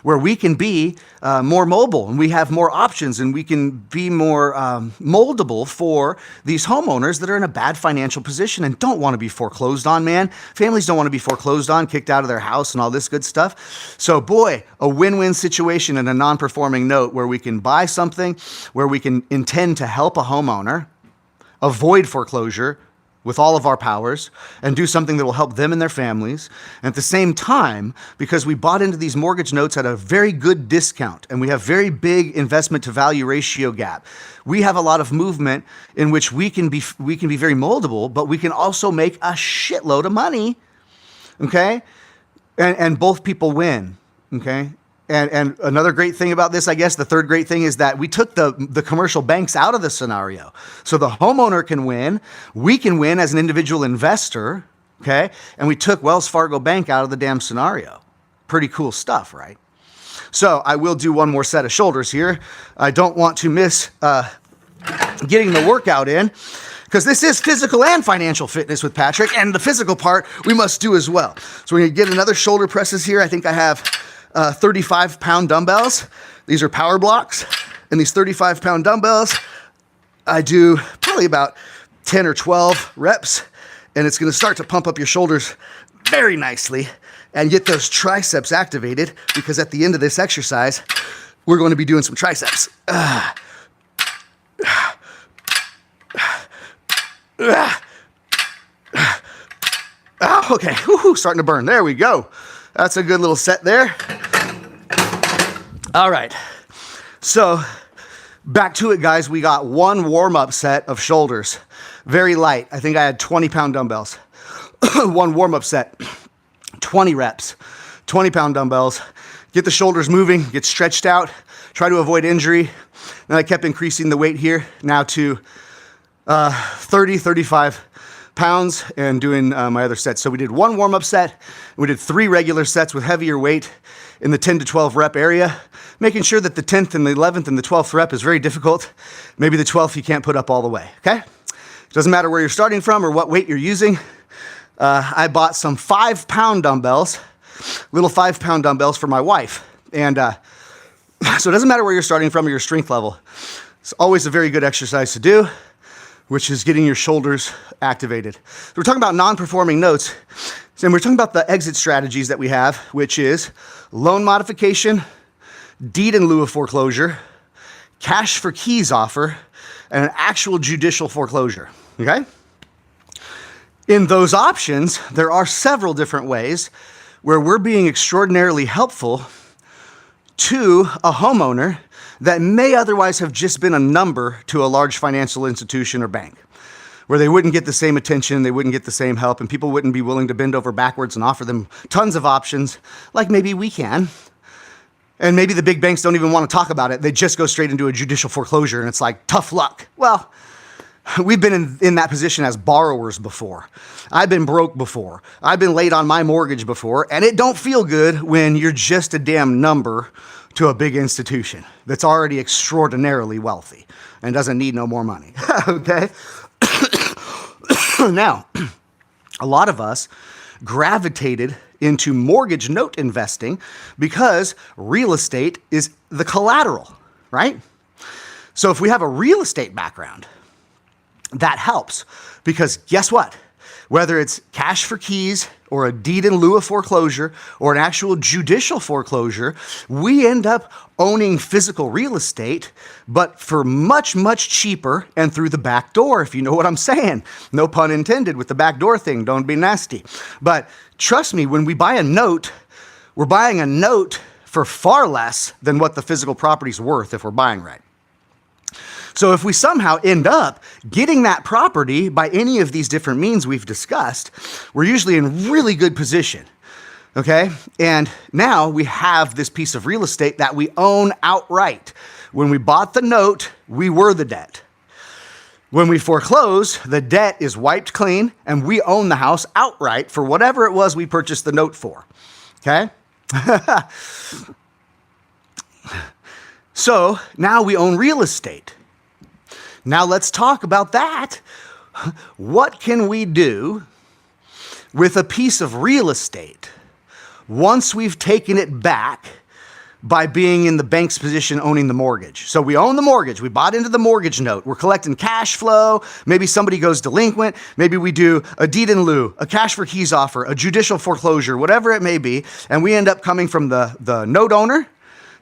where we can be more mobile and we have more options and we can be more moldable for these homeowners that are in a bad financial position and don't want to be foreclosed on, man. Families don't want to be foreclosed on, kicked out of their house and all this good stuff. So boy, a win-win situation in a non-performing note where we can buy something, where we can intend to help a homeowner avoid foreclosure with all of our powers and do something that will help them and their families. And at the same time, because we bought into these mortgage notes at a very good discount and we have very big investment to value ratio gap, we have a lot of movement in which we can be very moldable, but we can also make a shitload of money, okay? And both people win, okay? And another great thing about this, I guess, the third great thing is that we took the commercial banks out of the scenario. So the homeowner can win, we can win as an individual investor, okay? And we took Wells Fargo Bank out of the damn scenario. Pretty cool stuff, right? So I will do one more set of shoulders here. I don't want to miss getting the workout in, because this is physical and financial fitness with Patrick, and the physical part we must do as well. So we're gonna get another shoulder presses here. I think I have 35-pound dumbbells. These are power blocks. And these 35-pound dumbbells, I do probably about 10 or 12 reps. And it's going to start to pump up your shoulders very nicely and get those triceps activated, because at the end of this exercise, we're going to be doing some triceps. Okay, woo-hoo, starting to burn. There we go. That's a good little set there. All right, so back to it, guys. We got one warm-up set of shoulders, very light. I think I had 20-pound dumbbells. One warm-up set, 20 reps, 20-pound dumbbells. Get the shoulders moving, get stretched out, try to avoid injury. Then I kept increasing the weight here now to 30, 35 pounds and doing my other sets. So we did one warm-up set. We did 3 regular sets with heavier weight in the 10 to 12 rep area, making sure that the 10th and the 11th and the 12th rep is very difficult. Maybe the 12th you can't put up all the way, okay? It doesn't matter where you're starting from or what weight you're using. I bought some 5-pound dumbbells, little 5-pound dumbbells for my wife. And so it doesn't matter where you're starting from or your strength level. It's always a very good exercise to do, which is getting your shoulders activated. So we're talking about non-performing notes, and we're talking about the exit strategies that we have, which is loan modification, deed in lieu of foreclosure, cash for keys offer, and an actual judicial foreclosure, okay? In those options, there are several different ways where we're being extraordinarily helpful to a homeowner that may otherwise have just been a number to a large financial institution or bank, where they wouldn't get the same attention, they wouldn't get the same help, and people wouldn't be willing to bend over backwards and offer them tons of options, like maybe we can. And maybe the big banks don't even want to talk about it. They just go straight into a judicial foreclosure, and it's like, tough luck. Well, we've been in that position as borrowers before. I've been broke before. I've been late on my mortgage before, and it don't feel good when you're just a damn number to a big institution that's already extraordinarily wealthy and doesn't need no more money, okay? Now, a lot of us gravitated into mortgage note investing because real estate is the collateral, right? So if we have a real estate background, that helps, because guess what? Whether it's cash for keys or a deed in lieu of foreclosure or an actual judicial foreclosure, we end up owning physical real estate, but for much, much cheaper and through the back door, if you know what I'm saying. No pun intended with the back door thing, don't be nasty. But trust me, when we buy a note, we're buying a note for far less than what the physical property's worth if we're buying right. So if we somehow end up getting that property by any of these different means we've discussed, we're usually in really good position, okay? And now we have this piece of real estate that we own outright. When we bought the note, we were the debt. When we foreclose, the debt is wiped clean and we own the house outright for whatever it was we purchased the note for, okay? So now we own real estate. Now let's talk about that. What can we do with a piece of real estate once we've taken it back by being in the bank's position owning the mortgage? So we own the mortgage. We bought into the mortgage note. We're collecting cash flow. Maybe somebody goes delinquent. Maybe we do a deed in lieu, a cash for keys offer, a judicial foreclosure, whatever it may be. And we end up coming from the note owner,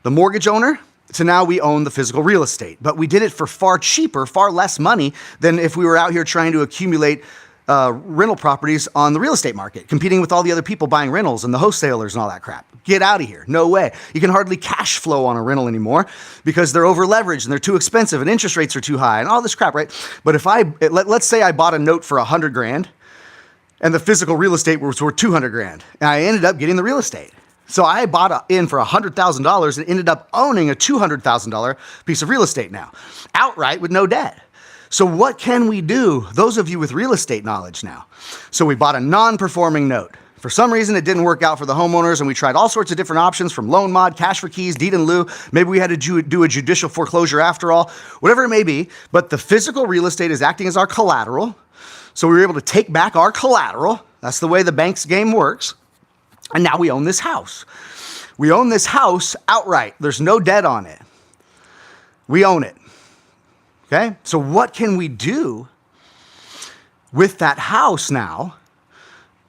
the mortgage owner, to now we own the physical real estate. But we did it for far cheaper, far less money than if we were out here trying to accumulate rental properties on the real estate market, competing with all the other people buying rentals and the wholesalers and all that crap. Get out of here. No way. You can hardly cash flow on a rental anymore because they're over leveraged and they're too expensive and interest rates are too high and all this crap, right? But if let's say I bought a note for $100,000 and the physical real estate was worth $200,000 and I ended up getting the real estate. So I bought in for $100,000 and ended up owning a $200,000 piece of real estate now, outright with no debt. So what can we do? Those of you with real estate knowledge now. So we bought a non-performing note. For some reason, it didn't work out for the homeowners, and we tried all sorts of different options from loan mod, cash for keys, deed in lieu. Maybe we had to do a judicial foreclosure after all, whatever it may be. But the physical real estate is acting as our collateral. So we were able to take back our collateral. That's the way the bank's game works. And now we own this house. We own this house outright. There's no debt on it. We own it. Okay? So what can we do with that house now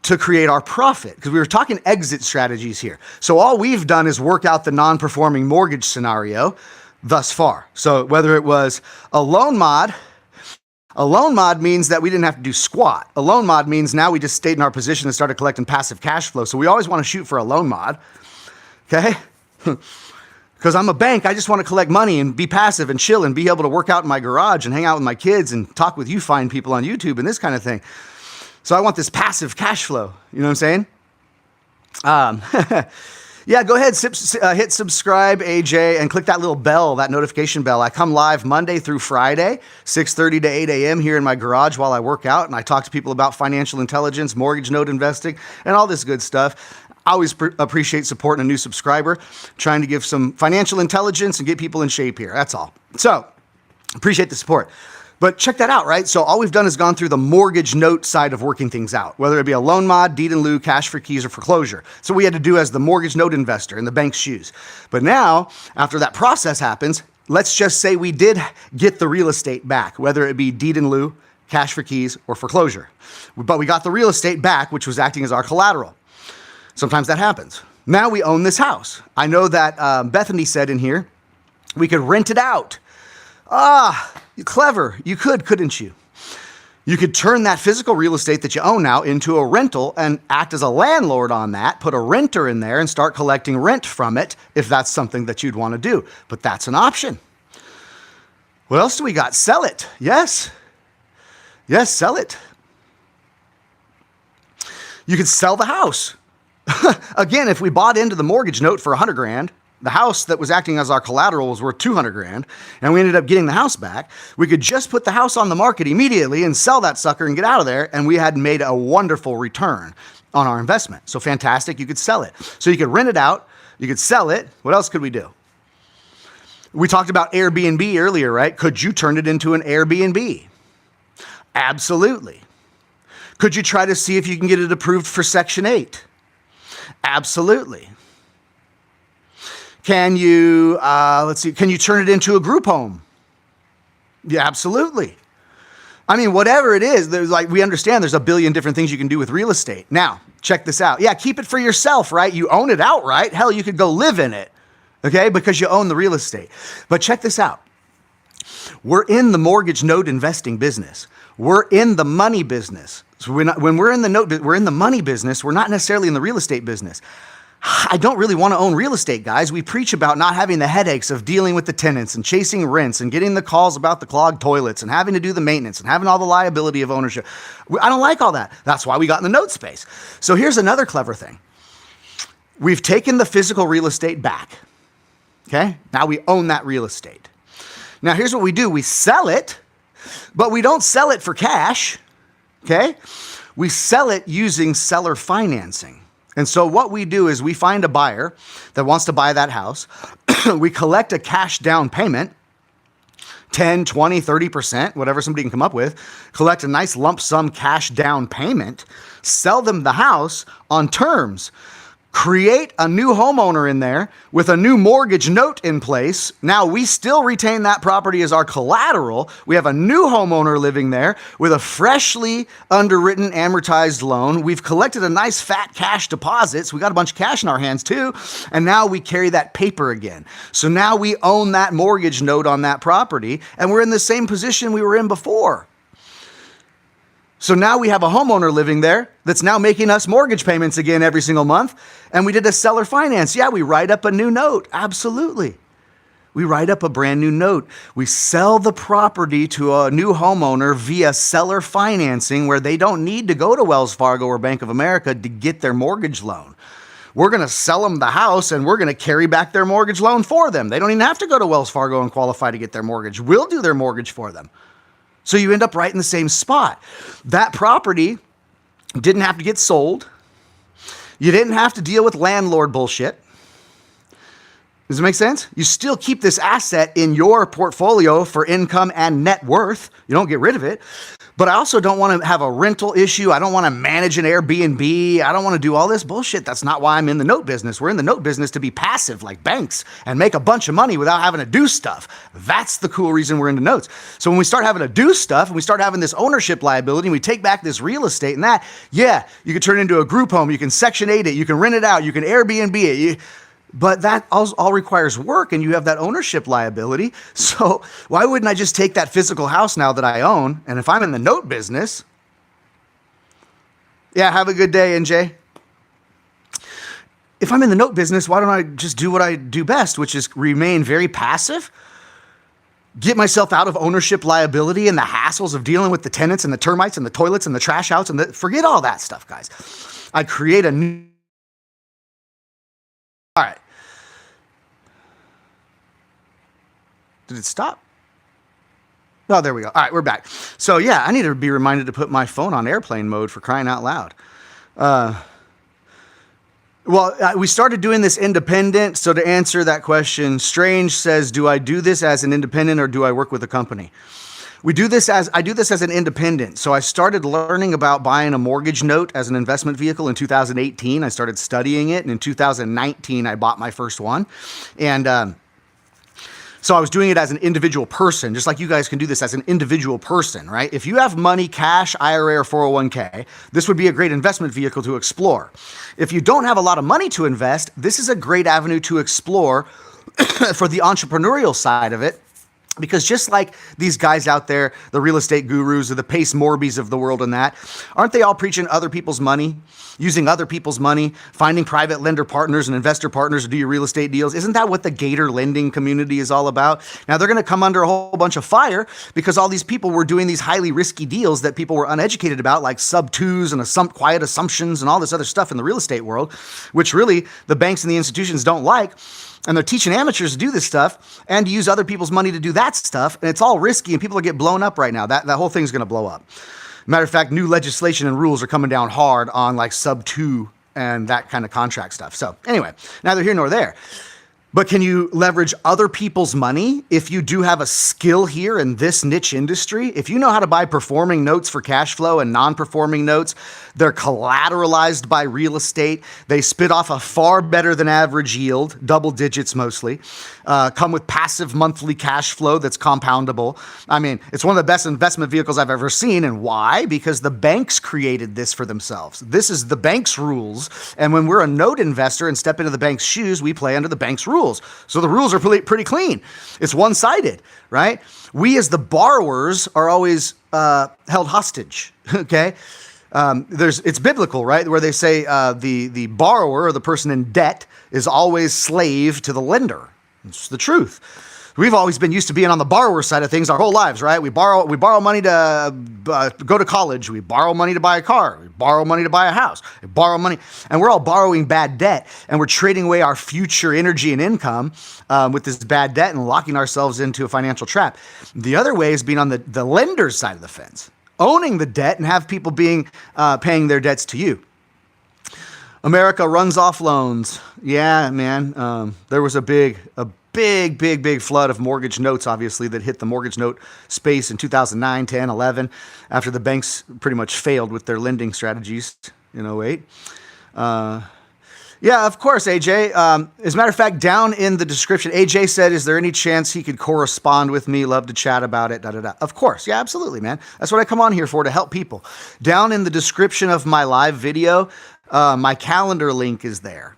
to create our profit? Because we were talking exit strategies here. So all we've done is work out the non-performing mortgage scenario thus far. So whether it was a loan mod means that we didn't have to do squat. A loan mod means now we just stayed in our position and started collecting passive cash flow. So we always want to shoot for a loan mod, okay? Because I'm a bank, I just want to collect money and be passive and chill and be able to work out in my garage and hang out with my kids and talk with you fine people on YouTube and this kind of thing. So I want this passive cash flow, you know what I'm saying? Yeah, go ahead, hit subscribe, AJ, and click that little bell, that notification bell. I come live Monday through Friday, 6:30 to 8 a.m. here in my garage while I work out, and I talk to people about financial intelligence, mortgage note investing, and all this good stuff. I always appreciate supporting a new subscriber, trying to give some financial intelligence and get people in shape here. That's all. So, appreciate the support. But check that out, right? So all we've done is gone through the mortgage note side of working things out, whether it be a loan mod, deed in lieu, cash for keys, or foreclosure. So we had to do as the mortgage note investor in the bank's shoes. But now, after that process happens, let's just say we did get the real estate back, whether it be deed in lieu, cash for keys, or foreclosure. But we got the real estate back, which was acting as our collateral. Sometimes that happens. Now we own this house. I know that Bethany said in here, we could rent it out. Clever. You could, couldn't you? You could turn that physical real estate that you own now into a rental and act as a landlord on that, put a renter in there and start collecting rent from it if that's something that you'd want to do. But that's an option. What else do we got? Sell it. Yes. Yes, sell it. You could sell the house. Again, if we bought into the mortgage note for $100,000, the house that was acting as our collateral was worth $200,000, and we ended up getting the house back. We could just put the house on the market immediately and sell that sucker and get out of there, and we had made a wonderful return on our investment. So fantastic, you could sell it. So you could rent it out, you could sell it. What else could we do? We talked about Airbnb earlier, right? Could you turn it into an Airbnb? Absolutely. Could you try to see if you can get it approved for Section 8? Absolutely. Can you, can you turn it into a group home? Yeah, absolutely. I mean, whatever it is, we understand there's a billion different things you can do with real estate. Now, check this out. Yeah, keep it for yourself, right? You own it outright. Hell, you could go live in it, okay, because you own the real estate. But check this out. We're in the mortgage note investing business. We're in the money business. So when we're in the money business, we're not necessarily in the real estate business. I don't really want to own real estate, guys. We preach about not having the headaches of dealing with the tenants and chasing rents and getting the calls about the clogged toilets and having to do the maintenance and having all the liability of ownership. I don't like all that. That's why we got in the note space. So here's another clever thing. We've taken the physical real estate back. Okay? Now we own that real estate. Now here's what we do. We sell it, but we don't sell it for cash. Okay? We sell it using seller financing. And so what we do is we find a buyer that wants to buy that house. We collect a cash down payment, 10, 20, 30%, whatever somebody can come up with, collect a nice lump sum cash down payment, sell them the house on terms, create a new homeowner in there with a new mortgage note in place. Now we still retain that property as our collateral. We have a new homeowner living there with a freshly underwritten amortized loan. We've collected a nice fat cash deposit. So we got a bunch of cash in our hands too. And now we carry that paper again. So now we own that mortgage note on that property and we're in the same position we were in before. So now we have a homeowner living there that's now making us mortgage payments again every single month. And we did a seller finance. Yeah, we write up a new note. Absolutely. We write up a brand new note. We sell the property to a new homeowner via seller financing where they don't need to go to Wells Fargo or Bank of America to get their mortgage loan. We're going to sell them the house and we're going to carry back their mortgage loan for them. They don't even have to go to Wells Fargo and qualify to get their mortgage. We'll do their mortgage for them. So you end up right in the same spot. That property didn't have to get sold. You didn't have to deal with landlord bullshit. Does it make sense? You still keep this asset in your portfolio for income and net worth. You don't get rid of it. But I also don't want to have a rental issue. I don't want to manage an Airbnb. I don't want to do all this bullshit. That's not why I'm in the note business. We're in the note business to be passive like banks and make a bunch of money without having to do stuff. That's the cool reason we're into notes. So when we start having to do stuff and we start having this ownership liability and we take back this real estate and that, yeah, you can turn it into a group home. You can Section 8 it. You can rent it out. You can Airbnb it. But that all requires work and you have that ownership liability. So why wouldn't I just take that physical house now that I own? And if I'm in the note business, yeah, have a good day, NJ. If I'm in the note business, why don't I just do what I do best, which is remain very passive, get myself out of ownership liability and the hassles of dealing with the tenants and the termites and the toilets and the trash outs and forget all that stuff, guys. I create a new. All right. Did it stop? Oh, there we go. All right, we're back. So yeah, I need to be reminded to put my phone on airplane mode for crying out loud. We started doing this independent. So to answer that question, Strange says, do I do this as an independent or do I work with a company? I do this as an independent. So I started learning about buying a mortgage note as an investment vehicle in 2018. I started studying it. And in 2019, I bought my first one. And so I was doing it as an individual person, just like you guys can do this as an individual person, right? If you have money, cash, IRA, or 401k, this would be a great investment vehicle to explore. If you don't have a lot of money to invest, this is a great avenue to explore for the entrepreneurial side of it. Because just like these guys out there, the real estate gurus or the Pace Morbies of the world and that, aren't they all preaching other people's money, using other people's money, finding private lender partners and investor partners to do your real estate deals? Isn't that what the Gator lending community is all about? Now they're going to come under a whole bunch of fire because all these people were doing these highly risky deals that people were uneducated about, like sub-twos and quiet assumptions and all this other stuff in the real estate world, which really the banks and the institutions don't like. And they're teaching amateurs to do this stuff and to use other people's money to do that stuff. And it's all risky and people are getting blown up right now. That whole thing's going to blow up. Matter of fact, new legislation and rules are coming down hard on like sub-2 and that kind of contract stuff. So anyway, neither here nor there. But can you leverage other people's money if you do have a skill here in this niche industry? If you know how to buy performing notes for cash flow and non-performing notes, they're collateralized by real estate. They spit off a far better than average yield, double digits mostly, come with passive monthly cash flow that's compoundable. I mean, it's one of the best investment vehicles I've ever seen. And why? Because the banks created this for themselves. This is the bank's rules. And when we're a note investor and step into the bank's shoes, we play under the bank's rules. So the rules are pretty clean. It's one-sided, right? We as the borrowers are always held hostage, okay? It's biblical, right? Where they say the borrower or the person in debt is always slave to the lender. It's the truth. We've always been used to being on the borrower side of things our whole lives, right? We borrow money to go to college. We borrow money to buy a car. We borrow money to buy a house. We borrow money. And we're all borrowing bad debt. And we're trading away our future energy and income with this bad debt and locking ourselves into a financial trap. The other way is being on the lender's side of the fence, owning the debt and have people paying their debts to you. America runs off loans. Yeah, man. There was a big big flood of mortgage notes, obviously, that hit the mortgage note space in 2009, 10, 11, after the banks pretty much failed with their lending strategies in '08. Yeah, of course, AJ. As a matter of fact, down in the description, AJ said, is there any chance he could correspond with me? Love to chat about it, Of course. Yeah, absolutely, man. That's what I come on here for, to help people. Down in the description of my live video, my calendar link is there.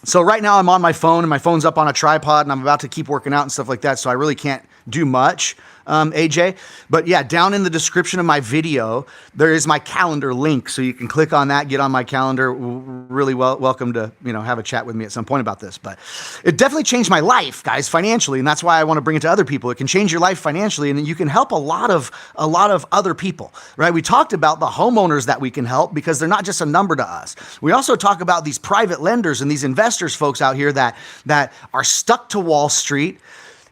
So right now I'm on my phone, and my phone's up on a tripod, and I'm about to keep working out and stuff like that, so I really can't do much, AJ. But yeah, down in the description of my video, there is my calendar link, so you can click on that, get on my calendar. Really welcome to, have a chat with me at some point about this. But it definitely changed my life, guys, financially, and that's why I want to bring it to other people. It can change your life financially, and you can help a lot of other people, right? We talked about the homeowners that we can help because they're not just a number to us. We also talk about these private lenders and these investors, folks out here that are stuck to Wall Street.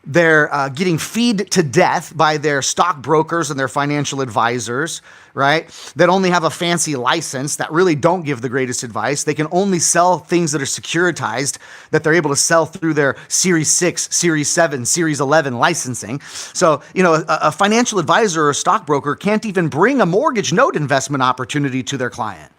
They're getting feed to death by their stockbrokers and their financial advisors, right? That only have a fancy license, that really don't give the greatest advice. They can only sell things that are securitized, that they're able to sell through their Series 6, Series 7, Series 11 licensing. So, a financial advisor or a stockbroker can't even bring a mortgage note investment opportunity to their client.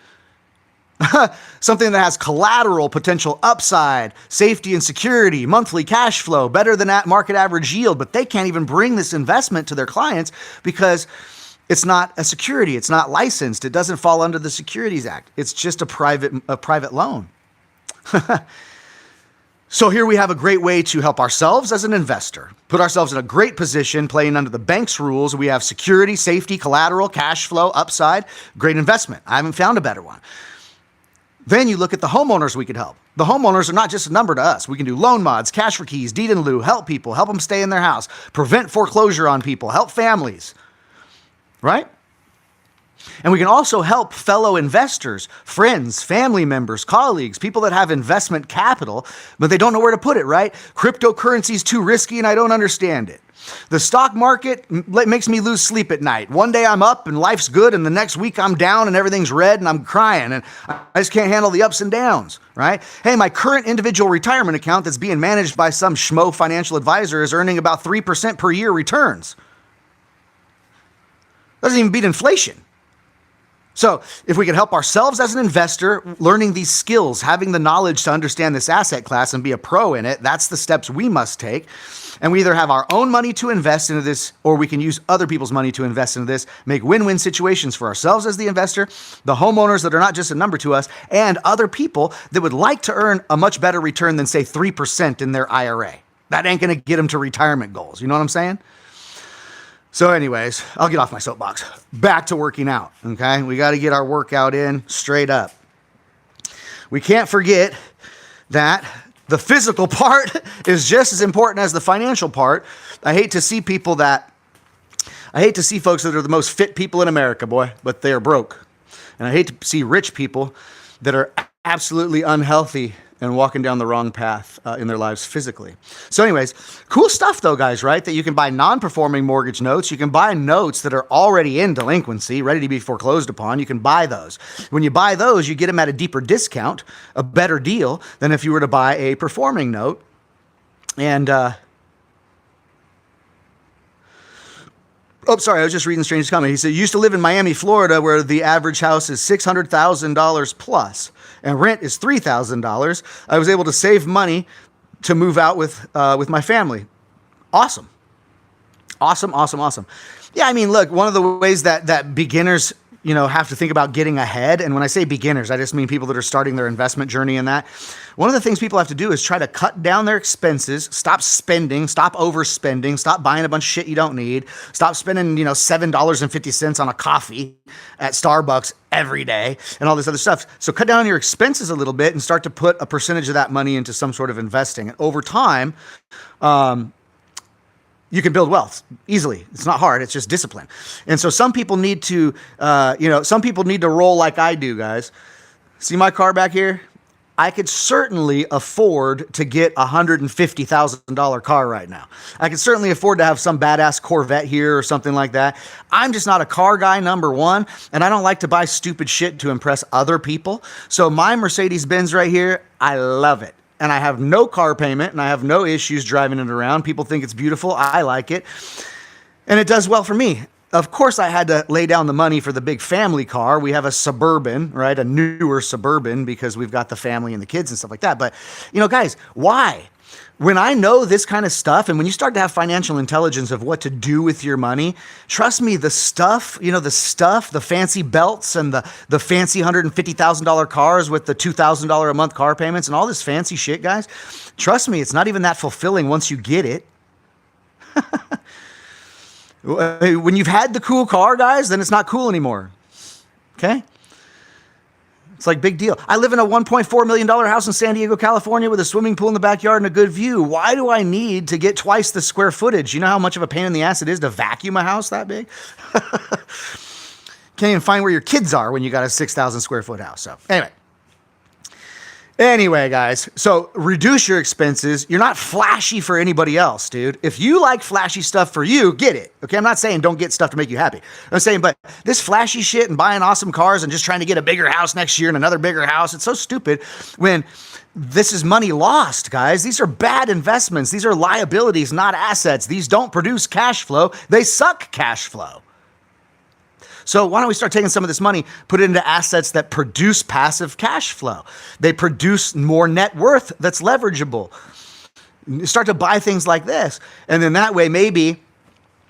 Something that has collateral, potential upside, safety and security, monthly cash flow, better than market average yield, but they can't even bring this investment to their clients because it's not a security. It's not licensed. It doesn't fall under the Securities Act. It's just a private loan. So here we have a great way to help ourselves as an investor, put ourselves in a great position, playing under the bank's rules. We have security, safety, collateral, cash flow, upside, great investment. I haven't found a better one. Then you look at the homeowners we could help. The homeowners are not just a number to us. We can do loan mods, cash for keys, deed in lieu, help people, help them stay in their house, prevent foreclosure on people, help families, right? And we can also help fellow investors, friends, family members, colleagues, people that have investment capital, but they don't know where to put it, right? Cryptocurrency is too risky and I don't understand it. The stock market makes me lose sleep at night. One day I'm up and life's good, and the next week I'm down and everything's red and I'm crying, and I just can't handle the ups and downs, right? Hey, my current individual retirement account that's being managed by some schmo financial advisor is earning about 3% per year returns. Doesn't even beat inflation. So if we can help ourselves as an investor, learning these skills, having the knowledge to understand this asset class and be a pro in it, that's the steps we must take. And we either have our own money to invest into this, or we can use other people's money to invest into this, make win-win situations for ourselves as the investor, the homeowners that are not just a number to us, and other people that would like to earn a much better return than, say, 3% in their IRA. That ain't going to get them to retirement goals. You know what I'm saying? So anyways, I'll get off my soapbox. Back to working out, okay? We got to get our workout in straight up. We can't forget that the physical part is just as important as the financial part. I hate to see folks that are the most fit people in America, boy, but they are broke. And I hate to see rich people that are absolutely unhealthy and walking down the wrong path in their lives physically. So anyways, cool stuff though, guys, right? That you can buy non-performing mortgage notes. You can buy notes that are already in delinquency, ready to be foreclosed upon. You can buy those. When you buy those, you get them at a deeper discount, a better deal than if you were to buy a performing note. And, I was just reading Strange's comment. He said, used to live in Miami, Florida, where the average house is $600,000 plus, and rent is $3,000. I was able to save money to move out with my family. Awesome. Awesome. Yeah, I mean, look, one of the ways that beginners, have to think about getting ahead. And when I say beginners, I just mean people that are starting their investment journey in that. One of the things people have to do is try to cut down their expenses, stop spending, stop overspending, stop buying a bunch of shit you don't need, stop spending, $7.50 on a coffee at Starbucks every day and all this other stuff. So cut down your expenses a little bit and start to put a percentage of that money into some sort of investing. And over time, you can build wealth easily. It's not hard. It's just discipline. And so some people need to, roll like I do, guys. See my car back here? I could certainly afford to get a $150,000 car right now. I could certainly afford to have some badass Corvette here or something like that. I'm just not a car guy, number one, and I don't like to buy stupid shit to impress other people. So my Mercedes-Benz right here, I love it. and I have no car payment, and I have no issues driving it around. People think it's beautiful. I like it. And it does well for me. Of course, I had to lay down the money for the big family car. We have a Suburban, right? A newer Suburban, because we've got the family and the kids and stuff like that. But, guys, why? When I know this kind of stuff, and when you start to have financial intelligence of what to do with your money, trust me, the stuff, the fancy belts and the fancy $150,000 cars with the $2,000 a month car payments and all this fancy shit, guys, trust me, it's not even that fulfilling once you get it. When you've had the cool car, guys, then it's not cool anymore. Okay? It's like big deal. I live in a $1.4 million house in San Diego, California with a swimming pool in the backyard and a good view. Why do I need to get twice the square footage? You know how much of a pain in the ass it is to vacuum a house that big? Can't even find where your kids are when you got a 6,000 square foot house. So Anyway, guys, so reduce your expenses. You're not flashy for anybody else, dude. If you like flashy stuff for you, get it. Okay, I'm not saying don't get stuff to make you happy. I'm saying, but this flashy shit and buying awesome cars and just trying to get a bigger house next year and another bigger house, it's so stupid when this is money lost, guys. These are bad investments. These are liabilities, not assets. These don't produce cash flow. They suck cash flow. So why don't we start taking some of this money, put it into assets that produce passive cash flow? They produce more net worth that's leverageable. Start to buy things like this. And then that way, maybe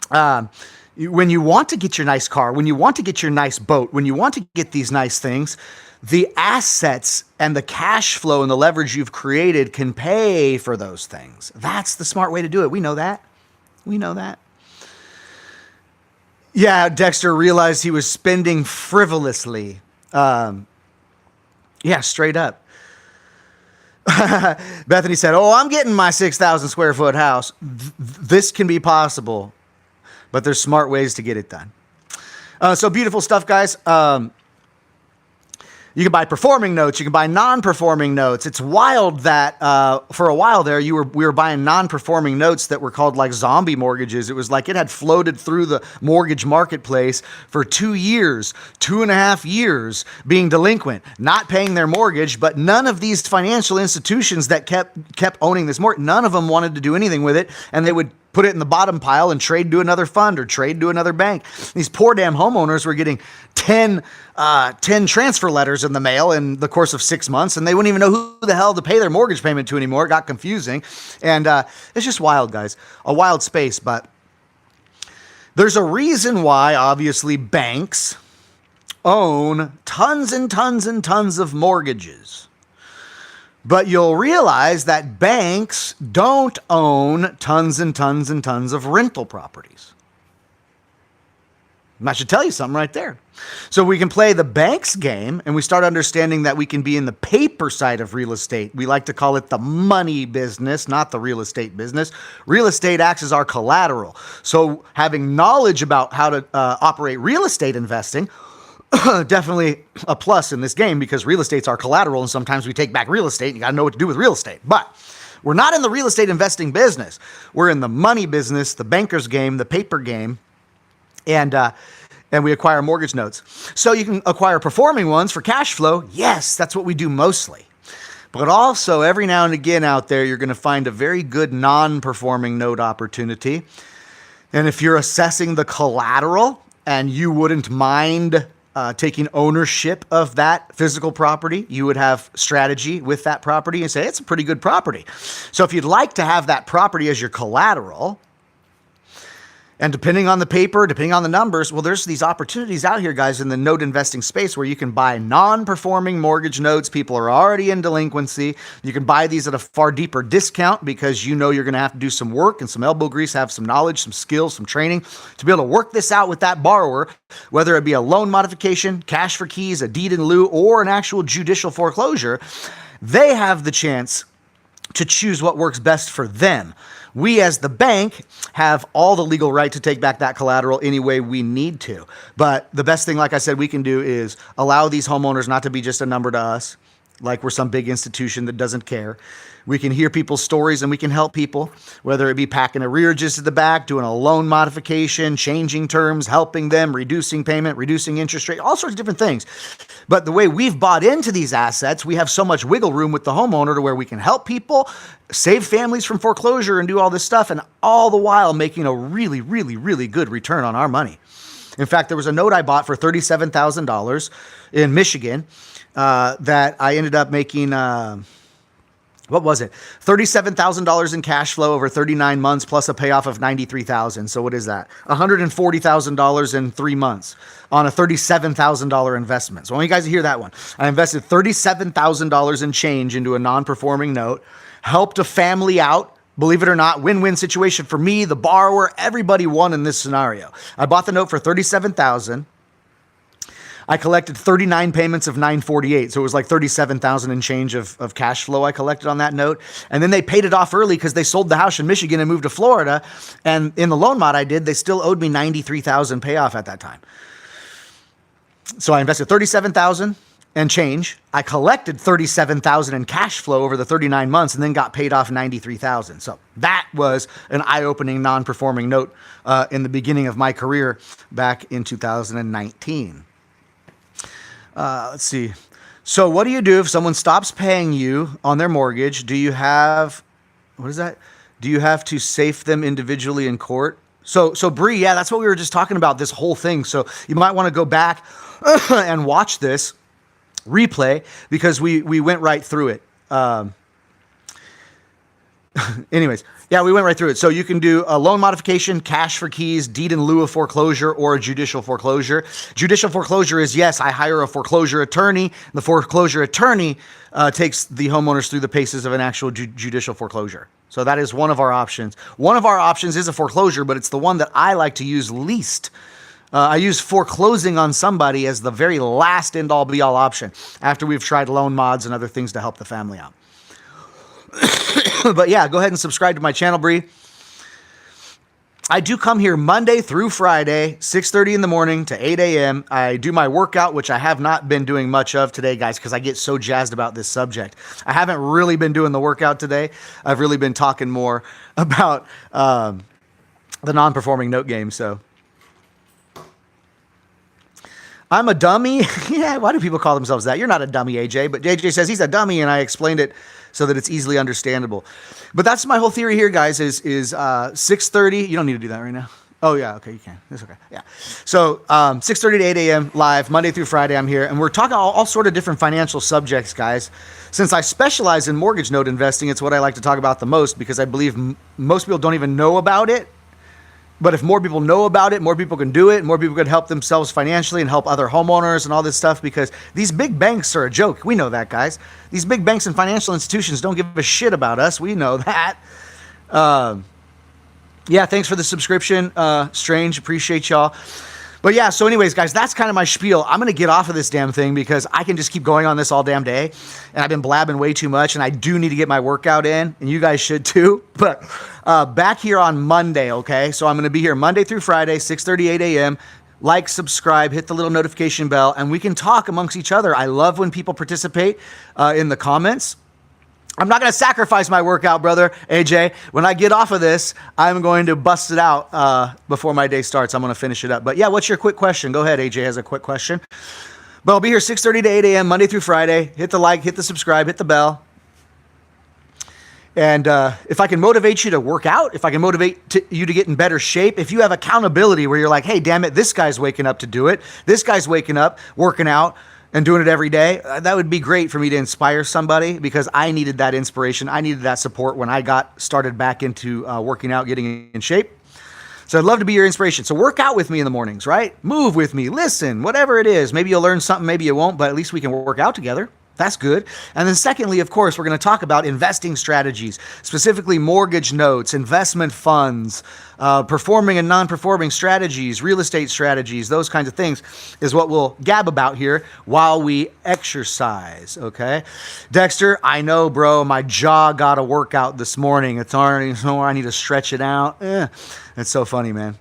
when you want to get your nice car, when you want to get your nice boat, when you want to get these nice things, the assets and the cash flow and the leverage you've created can pay for those things. That's the smart way to do it. We know that. We know that. Yeah, Dexter realized he was spending frivolously. Yeah, straight up. Bethany said, I'm getting my 6,000 square foot house. This can be possible, but there's smart ways to get it done. So beautiful stuff, guys. You can buy performing notes. You can buy non-performing notes. It's wild that for a while there, we were buying non-performing notes that were called like zombie mortgages. It was like it had floated through the mortgage marketplace for 2 years, 2.5 years being delinquent, not paying their mortgage. But none of these financial institutions that kept owning this mortgage, none of them wanted to do anything with it, and they would put it in the bottom pile and trade to another fund or trade to another bank. These poor damn homeowners were getting 10 transfer letters in the mail in the course of 6 months, and they wouldn't even know who the hell to pay their mortgage payment to anymore. It got confusing. And it's just wild, guys. A wild space. But there's a reason why, obviously, banks own tons and tons and tons of mortgages. But you'll realize that banks don't own tons and tons and tons of rental properties. And that should tell you something right there. So we can play the bank's game, and we start understanding that we can be in the paper side of real estate. We like to call it the money business, not the real estate business. Real estate acts as our collateral. So having knowledge about how to operate real estate investing, definitely a plus in this game, because real estate's our collateral, and sometimes we take back real estate, and you got to know what to do with real estate. But we're not in the real estate investing business. We're in the money business, the banker's game, the paper game, and we acquire mortgage notes. So you can acquire performing ones for cash flow. Yes, that's what we do mostly. But also, every now and again out there, you're going to find a very good non-performing note opportunity. And if you're assessing the collateral and you wouldn't mind taking ownership of that physical property, you would have strategy with that property and say, it's a pretty good property. So if you'd like to have that property as your collateral, and depending on the paper, depending on the numbers, well, there's these opportunities out here, guys, in the note investing space where you can buy non-performing mortgage notes. People are already in delinquency. You can buy these at a far deeper discount because you know you're going to have to do some work and some elbow grease, have some knowledge, some skills, some training to be able to work this out with that borrower, whether it be a loan modification, cash for keys, a deed in lieu, or an actual judicial foreclosure. They have the chance to choose what works best for them. We, as the bank, have all the legal right to take back that collateral any way we need to. But the best thing, like I said, we can do is allow these homeowners not to be just a number to us, like we're some big institution that doesn't care. We can hear people's stories and we can help people, whether it be packing arrearages to the back, doing a loan modification, changing terms, helping them, reducing payment, reducing interest rate, all sorts of different things. But the way we've bought into these assets, we have so much wiggle room with the homeowner to where we can help people, save families from foreclosure and do all this stuff, and all the while making a really, really, really good return on our money. In fact, there was a note I bought for $37,000 in Michigan that I ended up making, what was it? $37,000 in cash flow over 39 months plus a payoff of $93,000. So what is that? $140,000 in 3 months on a $37,000 investment. So I want you guys to hear that one. I invested $37,000 in change into a non-performing note, helped a family out. Believe it or not, win-win situation for me, the borrower, everybody won in this scenario. I bought the note for $37,000. I collected 39 payments of $948. So it was like $37,000 and change of cash flow I collected on that note. And then they paid it off early because they sold the house in Michigan and moved to Florida. And in the loan mod I did, they still owed me $93,000 payoff at that time. So I invested $37,000 and change. I collected $37,000 in cash flow over the 39 months and then got paid off $93,000. So that was an eye-opening non-performing note in the beginning of my career back in 2019. Let's see. So what do you do if someone stops paying you on their mortgage? Do you have, what is that? Do you have to safe them individually in court? So Bree, yeah, that's what we were just talking about, this whole thing. So you might want to go back and watch this replay because we went right through it. Anyways, yeah, we went right through it. So you can do a loan modification, cash for keys, deed in lieu of foreclosure, or a judicial foreclosure. Judicial foreclosure is, yes, I hire a foreclosure attorney. The foreclosure attorney takes the homeowners through the paces of an actual judicial foreclosure. So that is one of our options. One of our options is a foreclosure, but it's the one that I like to use least. I use foreclosing on somebody as the very last end-all be-all option after we've tried loan mods and other things to help the family out. But yeah, go ahead and subscribe to my channel, Bree. I do come here Monday through Friday, 6:30 in the morning to 8 a.m. I do my workout, which I have not been doing much of today, guys, because I get so jazzed about this subject. I haven't really been doing the workout today. I've really been talking more about the non-performing note game, so... I'm a dummy. Yeah, why do people call themselves that? You're not a dummy, AJ. But AJ says he's a dummy, and I explained it so that it's easily understandable. But that's my whole theory here, guys, is 6:30. You don't need to do that right now. Oh, yeah, okay, you can. That's okay, yeah. So 6:30 to 8 a.m. live, Monday through Friday, I'm here. And we're talking all sort of different financial subjects, guys. Since I specialize in mortgage note investing, it's what I like to talk about the most because I believe most people don't even know about it. But if more people know about it, more people can do it, more people can help themselves financially and help other homeowners and all this stuff because these big banks are a joke. We know that, guys. These big banks and financial institutions don't give a shit about us. We know that. Yeah, thanks for the subscription, Strange. Appreciate y'all. But yeah, so anyways, guys, that's kind of my spiel. I'm going to get off of this damn thing because I can just keep going on this all damn day. And I've been blabbing way too much, and I do need to get my workout in, and you guys should too. But back here on Monday, okay? So I'm going to be here Monday through Friday, 6:30, 8 a.m. Like, subscribe, hit the little notification bell, and we can talk amongst each other. I love when people participate in the comments. I'm not going to sacrifice my workout, brother, AJ. When I get off of this, I'm going to bust it out before my day starts. I'm going to finish it up. But yeah, what's your quick question? Go ahead, AJ has a quick question. But I'll be here 6:30 to 8 a.m. Monday through Friday. Hit the like, hit the subscribe, hit the bell. And if I can motivate you to work out, if I can motivate you to get in better shape, if you have accountability where you're like, hey, damn it, this guy's waking up to do it. This guy's waking up, working out, and doing it every day, that would be great for me to inspire somebody because I needed that inspiration. I needed that support when I got started back into working out, getting in shape. So I'd love to be your inspiration. So work out with me in the mornings, right? Move with me, listen, whatever it is. Maybe you'll learn something, maybe you won't, but at least we can work out together. That's good. And then secondly, of course, we're going to talk about investing strategies, specifically mortgage notes, investment funds, performing and non-performing strategies, real estate strategies, those kinds of things is what we'll gab about here while we exercise, okay? Dexter, I know, bro, my jaw got a workout this morning. It's already somewhere I need to stretch it out. It's so funny, man.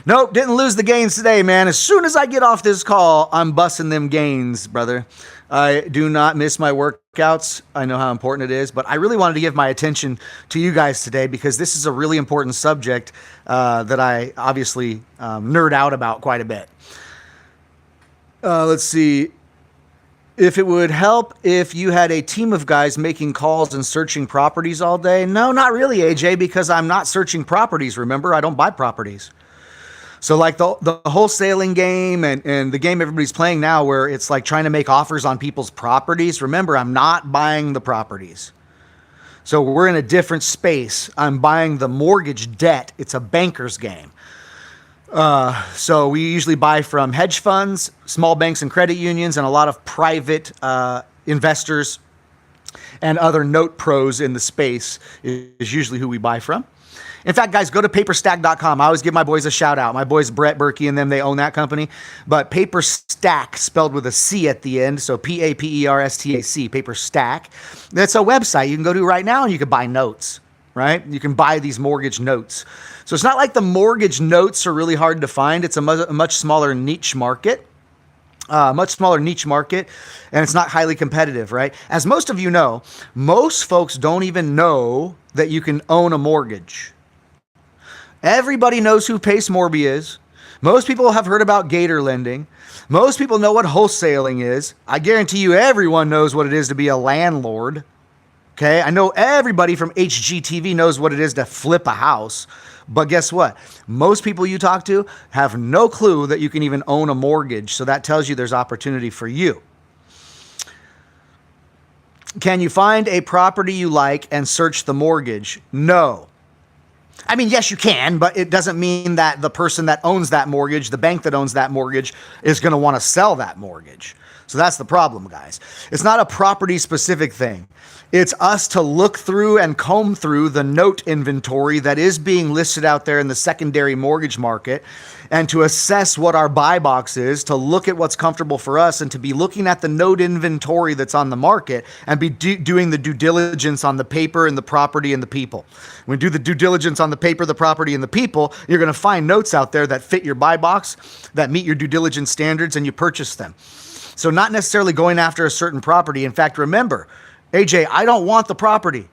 Nope, didn't lose the gains today, man. As soon as I get off this call, I'm busting them gains, brother. I do not miss my workouts. I know how important it is, but I really wanted to give my attention to you guys today because this is a really important subject that I obviously nerd out about quite a bit. Let's see. If it would help if you had a team of guys making calls and searching properties all day. No, not really, AJ, because I'm not searching properties. Remember, I don't buy properties. So like the wholesaling game and the game everybody's playing now where it's like trying to make offers on people's properties. Remember, I'm not buying the properties. So we're in a different space. I'm buying the mortgage debt. It's a banker's game. So we usually buy from hedge funds, small banks and credit unions, and a lot of private investors and other note pros in the space is usually who we buy from. In fact, guys, go to paperstack.com. I always give my boys a shout out. My boys, Brett Berkey and them, they own that company. But Paperstack, spelled with a C at the end, so Paperstack, Paperstack. That's a website you can go to right now and you can buy notes, right? You can buy these mortgage notes. So it's not like the mortgage notes are really hard to find. It's a much smaller niche market. And it's not highly competitive, right? As most of you know, most folks don't even know that you can own a mortgage. Everybody knows who Pace Morby is. Most people have heard about Gator lending. Most people know what wholesaling is. I guarantee you everyone knows what it is to be a landlord. Okay, I know everybody from HGTV knows what it is to flip a house. But guess what? Most people you talk to have no clue that you can even own a mortgage. So that tells you there's opportunity for you. Can you find a property you like and search the mortgage? No. I mean, yes, you can, but it doesn't mean that the person that owns that mortgage, the bank that owns that mortgage, is going to want to sell that mortgage. So that's the problem, guys. It's not a property specific thing. It's us to look through and comb through the note inventory that is being listed out there in the secondary mortgage market and to assess what our buy box is, to look at what's comfortable for us and to be looking at the note inventory that's on the market and be doing the due diligence on the paper and the property and the people. When you do the due diligence on the paper, the property, and the people, you're going to find notes out there that fit your buy box, that meet your due diligence standards, and you purchase them. So not necessarily going after a certain property. In fact, remember, AJ, I don't want the property.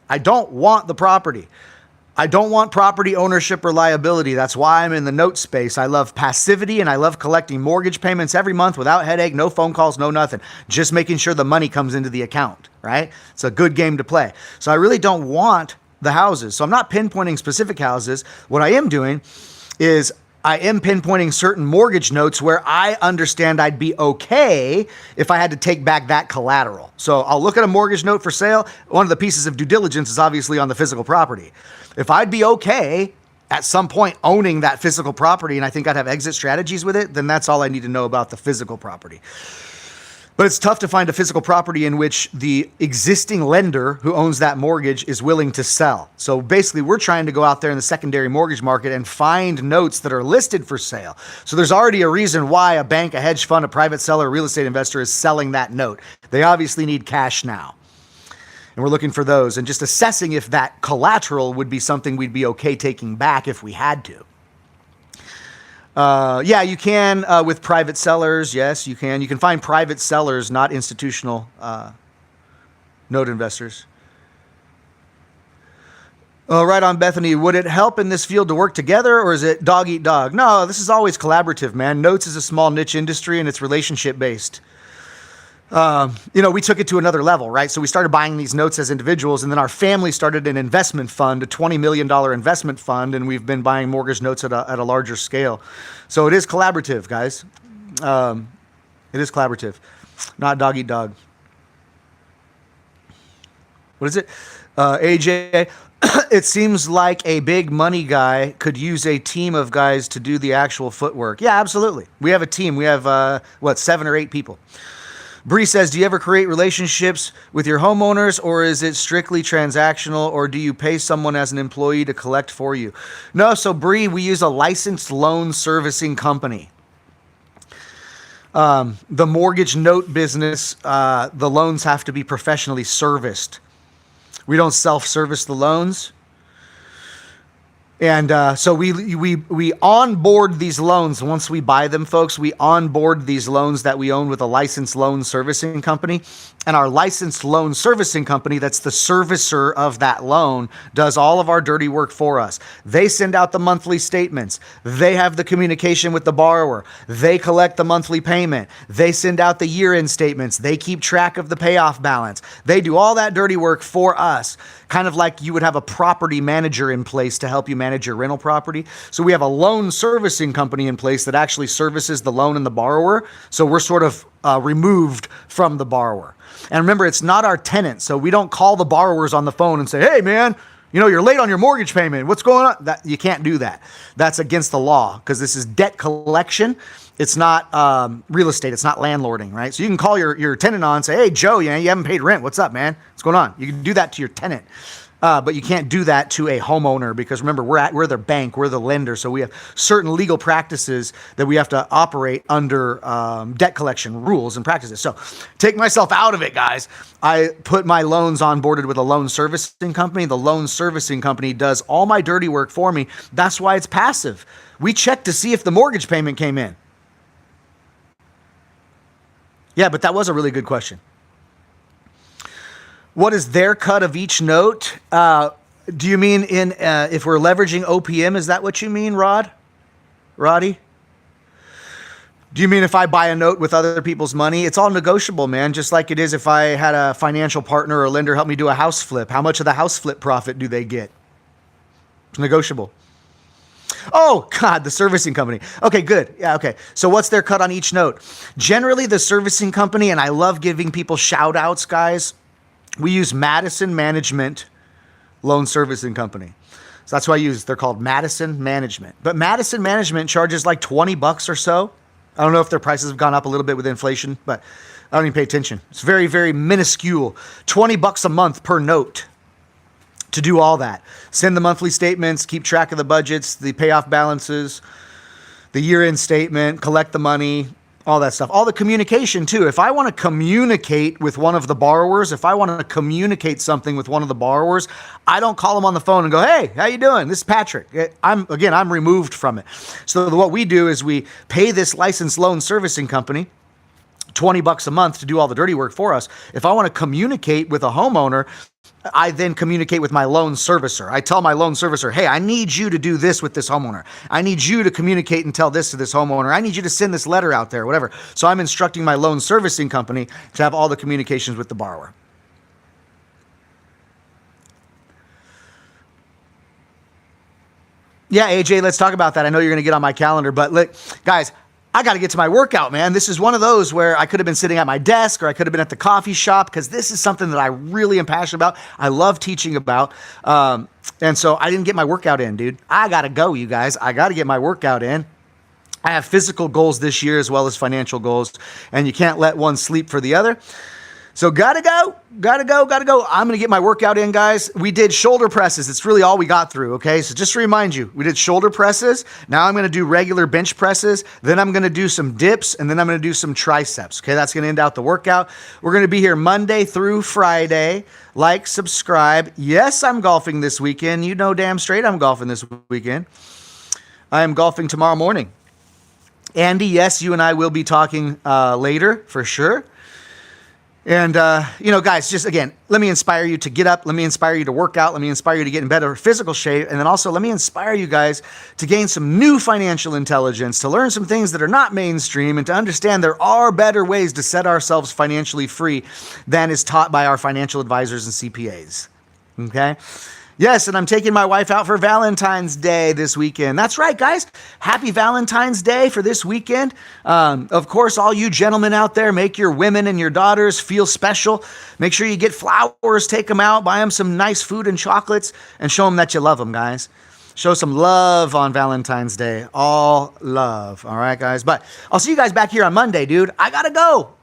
I don't want the property. I don't want property ownership or liability. That's why I'm in the note space. I love passivity and I love collecting mortgage payments every month without headache, no phone calls, no nothing. Just making sure the money comes into the account, right? It's a good game to play. So I really don't want the houses. So I'm not pinpointing specific houses. What I am doing is I am pinpointing certain mortgage notes where I understand I'd be okay if I had to take back that collateral. So I'll look at a mortgage note for sale. One of the pieces of due diligence is obviously on the physical property. If I'd be okay at some point owning that physical property and I think I'd have exit strategies with it, then that's all I need to know about the physical property. But it's tough to find a physical property in which the existing lender who owns that mortgage is willing to sell. So basically, we're trying to go out there in the secondary mortgage market and find notes that are listed for sale. So there's already a reason why a bank, a hedge fund, a private seller, a real estate investor is selling that note. They obviously need cash now. And we're looking for those and just assessing if that collateral would be something we'd be okay taking back if we had to. Yeah, you can with private sellers. Yes, you can. You can find private sellers, not institutional note investors. Right on, Bethany. Would it help in this field to work together or is it dog eat dog? No, this is always collaborative, man. Notes is a small niche industry and it's relationship based. We took it to another level, right? So we started buying these notes as individuals, and then our family started an investment fund, a $20 million investment fund, and we've been buying mortgage notes at a larger scale. So it is collaborative, guys. It is collaborative, not dog eat dog. What is it? AJ, it seems like a big money guy could use a team of guys to do the actual footwork. Yeah, absolutely. We have a team. We have, 7 or 8 people. Bree says, do you ever create relationships with your homeowners or is it strictly transactional or do you pay someone as an employee to collect for you? No, so Bree, we use a licensed loan servicing company. The mortgage note business, the loans have to be professionally serviced. We don't self-service the loans. And so we onboard these loans. Once we buy them, folks, we onboard these loans that we own with a licensed loan servicing company. And our licensed loan servicing company, that's the servicer of that loan, does all of our dirty work for us. They send out the monthly statements. They have the communication with the borrower. They collect the monthly payment. They send out the year-end statements. They keep track of the payoff balance. They do all that dirty work for us, kind of like you would have a property manager in place to help you manage your rental property. So we have a loan servicing company in place that actually services the loan and the borrower. So we're sort of removed from the borrower. And remember, it's not our tenant. So we don't call the borrowers on the phone and say, hey, man, you're late on your mortgage payment. What's going on? You can't do that. That's against the law because this is debt collection. It's not real estate. It's not landlording, right? So you can call your tenant on and say, hey, Joe, you haven't paid rent. What's up, man? What's going on? You can do that to your tenant. But you can't do that to a homeowner because remember, we're their bank, we're the lender. So we have certain legal practices that we have to operate under debt collection rules and practices. So take myself out of it, guys. I put my loans onboarded with a loan servicing company. The loan servicing company does all my dirty work for me. That's why it's passive. We check to see if the mortgage payment came in. Yeah, but that was a really good question. What is their cut of each note? Do you mean if we're leveraging OPM? Is that what you mean, Roddy? Do you mean if I buy a note with other people's money? It's all negotiable, man. Just like it is if I had a financial partner or lender help me do a house flip. How much of the house flip profit do they get? It's negotiable. Oh, God, the servicing company. Okay, good. Yeah, okay. So what's their cut on each note? Generally, the servicing company, and I love giving people shout outs, guys. We use Madison Management Loan Servicing Company. So that's who I use. They're called Madison Management. But Madison Management charges like $20 or so. I don't know if their prices have gone up a little bit with inflation, but I don't even pay attention. It's very, very minuscule. $20 a month per note to do all that. Send the monthly statements, keep track of the budgets, the payoff balances, the year-end statement, collect the money, all that stuff. All the communication too. If I want to communicate with one of the borrowers, if I want to communicate something with one of the borrowers, I don't call them on the phone and go, hey, how you doing? This is Patrick. I'm removed from it. So what we do is we pay this licensed loan servicing company $20 a month to do all the dirty work for us. If I want to communicate with a homeowner, I then communicate with my loan servicer. I tell my loan servicer, hey, I need you to do this with this homeowner. I need you to communicate and tell this to this homeowner. I need you to send this letter out there, whatever. So I'm instructing my loan servicing company to have all the communications with the borrower. Yeah, AJ, let's talk about that. I know you're going to get on my calendar, but look, guys, I got to get to my workout, man. This is one of those where I could have been sitting at my desk or I could have been at the coffee shop because this is something that I really am passionate about. I love teaching about. And so I didn't get my workout in, dude. I got to go, you guys. I got to get my workout in. I have physical goals this year as well as financial goals, and you can't let one sleep for the other. So gotta go. I'm going to get my workout in, guys. We did shoulder presses. It's really all we got through, okay? So just to remind you, we did shoulder presses. Now I'm going to do regular bench presses. Then I'm going to do some dips, and then I'm going to do some triceps, okay? That's going to end out the workout. We're going to be here Monday through Friday. Like, subscribe. Yes, I'm golfing this weekend. You know damn straight I'm golfing this weekend. I am golfing tomorrow morning. Andy, yes, you and I will be talking later for sure. And, guys, just again, let me inspire you to get up. Let me inspire you to work out. Let me inspire you to get in better physical shape. And then also let me inspire you guys to gain some new financial intelligence, to learn some things that are not mainstream, and to understand there are better ways to set ourselves financially free than is taught by our financial advisors and CPAs. Okay? Yes, and I'm taking my wife out for Valentine's Day this weekend. That's right, guys. Happy Valentine's Day for this weekend. Of course, all you gentlemen out there, make your women and your daughters feel special. Make sure you get flowers, take them out, buy them some nice food and chocolates, and show them that you love them, guys. Show some love on Valentine's Day. All love. All right, guys? But I'll see you guys back here on Monday, dude. I got to go.